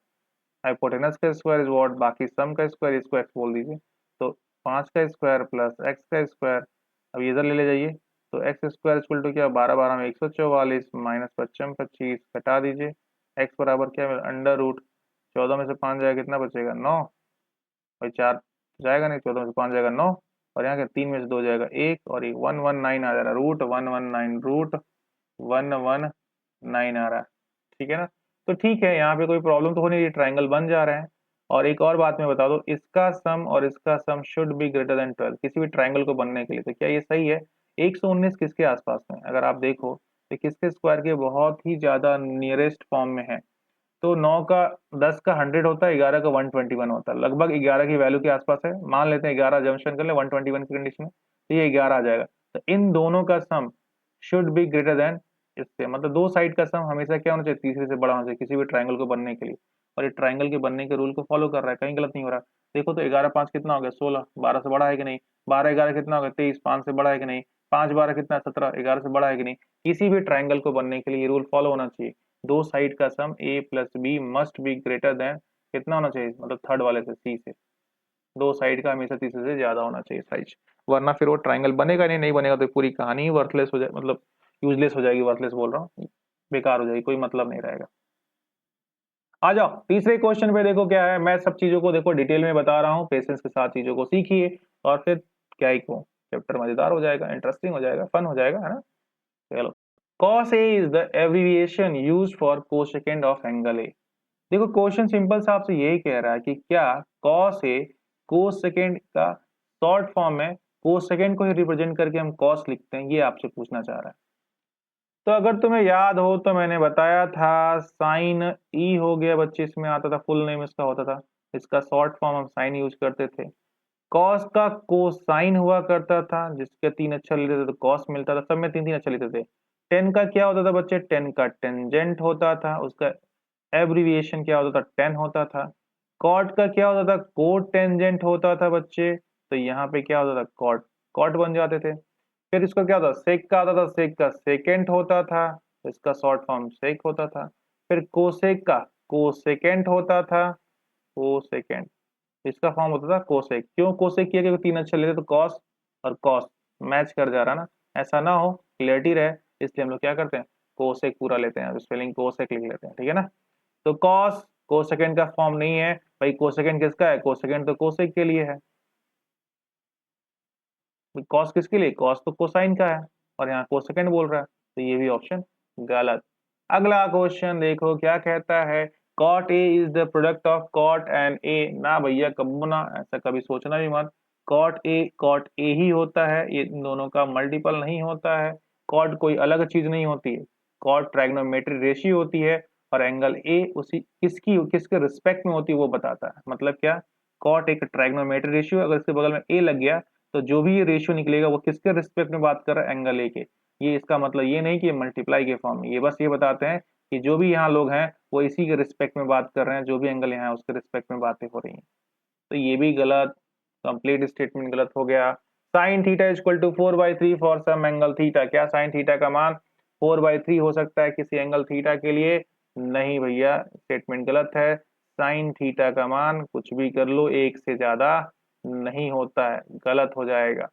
हाइपोटेनस का स्क्वायर इज व्हाट, बाकी सम का स्क्वायर, इसको एक्स बोल दीजिए। तो 5 का स्क्वायर प्लस एक्स का स्क्वायर, अब इधर ले जाइए, तो एक्स स्क्वायर इक्वल टू क्या, 12 12 में 144 माइनस 55 25, घटा दीजिए, एक्स बराबर क्या है अंडर रूट 14 में से 5 जाएगा, कितना बचेगा 9, भाई 4 जाएगा नहीं, 14 में से 5 जाएगा 9, और यहाँ के 3 में से 2 जाएगा 1, और एक 119 आ जा रहा है, रूट 119, रूट 119 आ रहा है, ठीक है ना। तो ठीक है, यहाँ पे कोई प्रॉब्लम तो हो नहीं रही, ट्राइंगल बन जा रहे हैं। और एक और बात मैं बता दूं, इसका सम और इसका sum should be greater then 12 किसी भी ट्राइंगल को बनने के लिए। तो क्या ये सही है, 119 किसके आसपास में, अगर आप देखो तो किसके स्क्वायर के बहुत ही ज्यादा नियरेस्ट फॉर्म में है। तो 9 का 10 का 100 होता है, 11 का 121 होता है, लगभग 11 की वैल्यू के आसपास है, मान लेते हैं 11 जंक्शन कर ले 121 की कंडीशन में, तो ये 11 आ जाएगा। तो इन दोनों का sum should be greater then इससे, मतलब दो साइड का सम हमेशा क्या होना चाहिए, तीसरे से बड़ा होना चाहिए किसी भी ट्राइंगल को बनने के लिए। और ये ट्राइंगल के बनने के रूल को फॉलो कर रहा है, कहीं गलत नहीं हो रहा। देखो तो 11 5 कितना हो गया 16, 12 से बड़ा है कि नहीं, 12 11 कितना हो गया 23, 5 से बड़ा है कि नहीं, 5 12 कितना 17, 11 से बड़ा है कि नहीं। किसी भी ट्राइंगल को बनने के लिए ये रूल फॉलो होना चाहिए। दो साइड का sum a plus b must be greater than कितना होना चाहिए, मतलब थर्ड वाले से सी से, दो साइड का हमेशा तीसरे से ज्यादा होना चाहिए साइज, वरना फिर वो ट्राइंगल बनेगा नहीं, नहीं बनेगा तो पूरी कहानी ही वर्थलेस हो जाए, मतलब यूजलेस हो जाएगी, वर्थलेस बोल रहा हूँ, बेकार हो जाएगी, कोई मतलब नहीं रहेगा। आ जाओ तीसरे क्वेश्चन पे, देखो क्या है, मैं सब चीजों को देखो डिटेल में बता रहा हूँ, पेशेंस के साथ चीजों को सीखिए, और फिर क्या ही कहूँ, चैप्टर मजेदार हो जाएगा, इंटरेस्टिंग हो जाएगा, फन हो जाएगा, है ना। चलो, cos A is the abbreviation used for cosecant of angle A। देखो क्वेश्चन सिंपल सा आपसे यही कह रहा है कि क्या cos A कोसेकेंड का शॉर्ट फॉर्म है, कोसेकेंड को ही रिप्रेजेंट करके हम cos लिखते हैं, ये आपसे पूछना चाह रहा है। तो अगर तुम्हें याद हो तो मैंने बताया था साइन ई हो गया बच्चे, इसमें आता था, फुल नेम इसका होता था, इसका शॉर्ट फॉर्म हम साइन यूज करते थे। कॉस का कोसाइन हुआ करता था, जिसके 3 अक्षर लेते थे तो कॉस मिलता था, सब में 3 3 अक्षर लेते थे। टेन का क्या होता था बच्चे, टेन का टेंजेंट होता था, उसका एब्रिविएशन क्या होता था, टेन होता था। कॉट का क्या होता था, कोट टेंजेंट होता था बच्चे, तो यहाँ पे क्या होता था, कॉट कॉट बन जाते थे। फिर इसका क्या होता, सेक का आता था, सेक का सेकेंट होता था, तो इसका शॉर्ट फॉर्म सेक होता था। फिर कोसेक का कोसेकेंट होता था, कोसेकेंट, इसका फॉर्म होता था कोसेक। क्यों कोसेक किया, क्योंकि 3 अक्षर लेते तो कॉस और कॉस मैच कर जा रहा ना, ऐसा ना हो, क्लियरिटी रहे, इसलिए हम लोग क्या करते हैं, कोसेक पूरा लेते हैं, स्पेलिंग कोसेक लिख लेते हैं, ठीक है ना। तो कॉस कोसेकेंड का फॉर्म नहीं है भाई, कोसेकेंड किसका है, कोसेकेंड तो कोसेक के लिए है, कॉस किसके लिए, कॉस तो कोसाइन का है, और यहाँ कोसेकेंड बोल रहा है, तो ये भी ऑप्शन गलत। अगला क्वेश्चन देखो क्या कहता है, cot A is the product of cot and A, ना भैया कब ना, ऐसा कभी सोचना भी मत, कॉट ए ही होता है, ये इन दोनों का मल्टीपल नहीं होता है, कॉट कोई अलग चीज नहीं होती है, कॉट ट्राइग्नोमेट्री रेशियो होती है, और एंगल ए उसी किसकी किसके रिस्पेक्ट में होती है वो बताता है। मतलब क्या, कॉट एक ट्राइग्नोमेट्री रेशियो, अगर इसके बगल में ए लग गया तो जो भी ये रेशियो निकलेगा वो किसके रिस्पेक्ट में बात कर रहा है, एंगल ए के। ये इसका मतलब ये नहीं कि ये मल्टीप्लाई के फॉर्म में, ये बस ये बताते हैं कि जो भी यहाँ लोग हैं वो इसी के रिस्पेक्ट में बात कर रहे हैं, जो भी एंगल यहाँ है उसके रिस्पेक्ट में बातें हो रही हैं, तो ये भी गलत, कंप्लीट स्टेटमेंट गलत हो गया। Sine theta equal to 4/3 for some angle theta, क्या साइन थीटा का मान 4/3 हो सकता है किसी एंगल थीटा के लिए, नहीं भैया, स्टेटमेंट गलत है, साइन थीटा का मान कुछ भी कर लो एक से ज्यादा नहीं होता है, गलत हो जाएगा,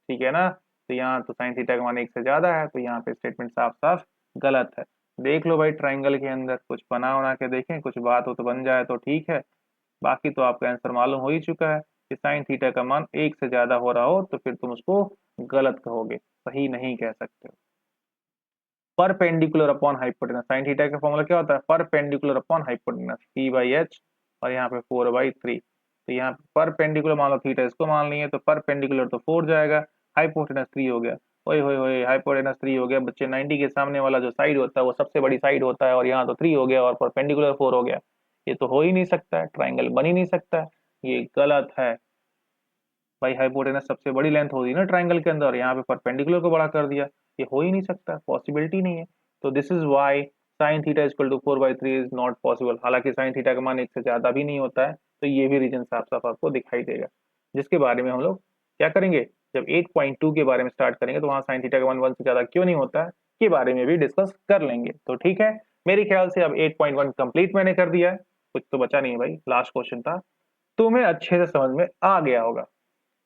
ठीक है ना। तो यहाँ तो साइन थीटा का मान एक से ज्यादा है, तो यहाँ पे स्टेटमेंट साफ साफ गलत है। देख लो भाई ट्राइंगल के अंदर कुछ बना उना के देखें, कुछ बात हो तो बन जाए तो ठीक है, बाकी तो आपका आंसर मालूम हो ही चुका है कि साइन थीटा का मान एक से ज्यादा हो रहा हो तो फिर तुम उसको गलत कहोगे, सही नहीं कह सकते हो। Perpendicular upon hypotenuse, sign theta का फॉर्मूला क्या होता है, परपेंडिकुलर अपॉन हाइपोटेनस, P/H, और यहाँ पे 4/3, तो यहाँ परपेंडिकुलर मान लो थीटा इसको मान लिए, तो परपेंडिकुलर तो 4 जाएगा, हाइपोटेनस 3 हो गया, ओए होए होए, हाइपोटेनस 3 हो गया बच्चे, 90 के सामने वाला जो साइड होता है वो सबसे बड़ी साइड होता है, और यहाँ तो 3 हो गया और परपेंडिकुलर 4 हो गया, ये तो हो ही नहीं सकता है, ट्राइंगल बन ही नहीं सकता है, ये गलत है भाई। हाइपोटेनस सबसे बड़ी लेंथ होती है ना ट्राइंगल के अंदर, यहाँ पे परपेंडिकुलर को बड़ा कर दिया, ये हो ही नहीं सकता, पॉसिबिलिटी नहीं है। तो this is why sine theta equal to 4/3 is not possible, हालांकि साइन थीटा का मान एक से ज्यादा भी नहीं होता है, तो ये भी रीजन साफ साफ आपको दिखाई देगा, जिसके बारे में हम लोग क्या करेंगे, जब 8.2 के बारे में स्टार्ट करेंगे तो वहां साइन थीटा का मान 1 से ज्यादा क्यों नहीं होता है के बारे में भी डिस्कस कर लेंगे। तो ठीक है, मेरे ख्याल से अब 8.1 कंप्लीट मैंने कर दिया है, कुछ तो बचा नहीं है भाई, लास्ट क्वेश्चन था, तुम्हें अच्छे से समझ में आ गया होगा।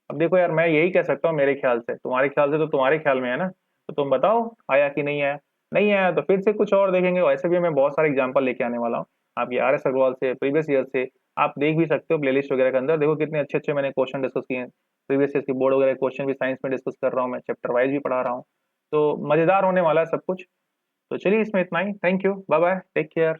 अब देखो यार, मैं यही कह सकता हूँ मेरे ख्याल से, तुम्हारे ख्याल से तो तुम्हारे ख्याल में है ना, तो तुम बताओ आया कि नहीं आया, नहीं आया तो फिर से कुछ और देखेंगे, वैसे भी मैं बहुत सारे एग्जांपल लेके आने वाला हूँ आपकी RS अग्रवाल से, प्रीवियस ईयर से, आप देख भी सकते हो प्लेलिस्ट वगैरह के अंदर, देखो कितने अच्छे अच्छे मैंने क्वेश्चन डिस्कस किए हैं, प्रीवियस ईयर के बोर्ड वगैरह क्वेश्चन भी साइंस में डिस्कस कर रहा हूँ मैं, चैप्टर वाइज भी पढ़ा रहा हूँ, तो मजेदार होने वाला है सब कुछ। तो चलिए इसमें इतना ही, thank you, bye bye, take care.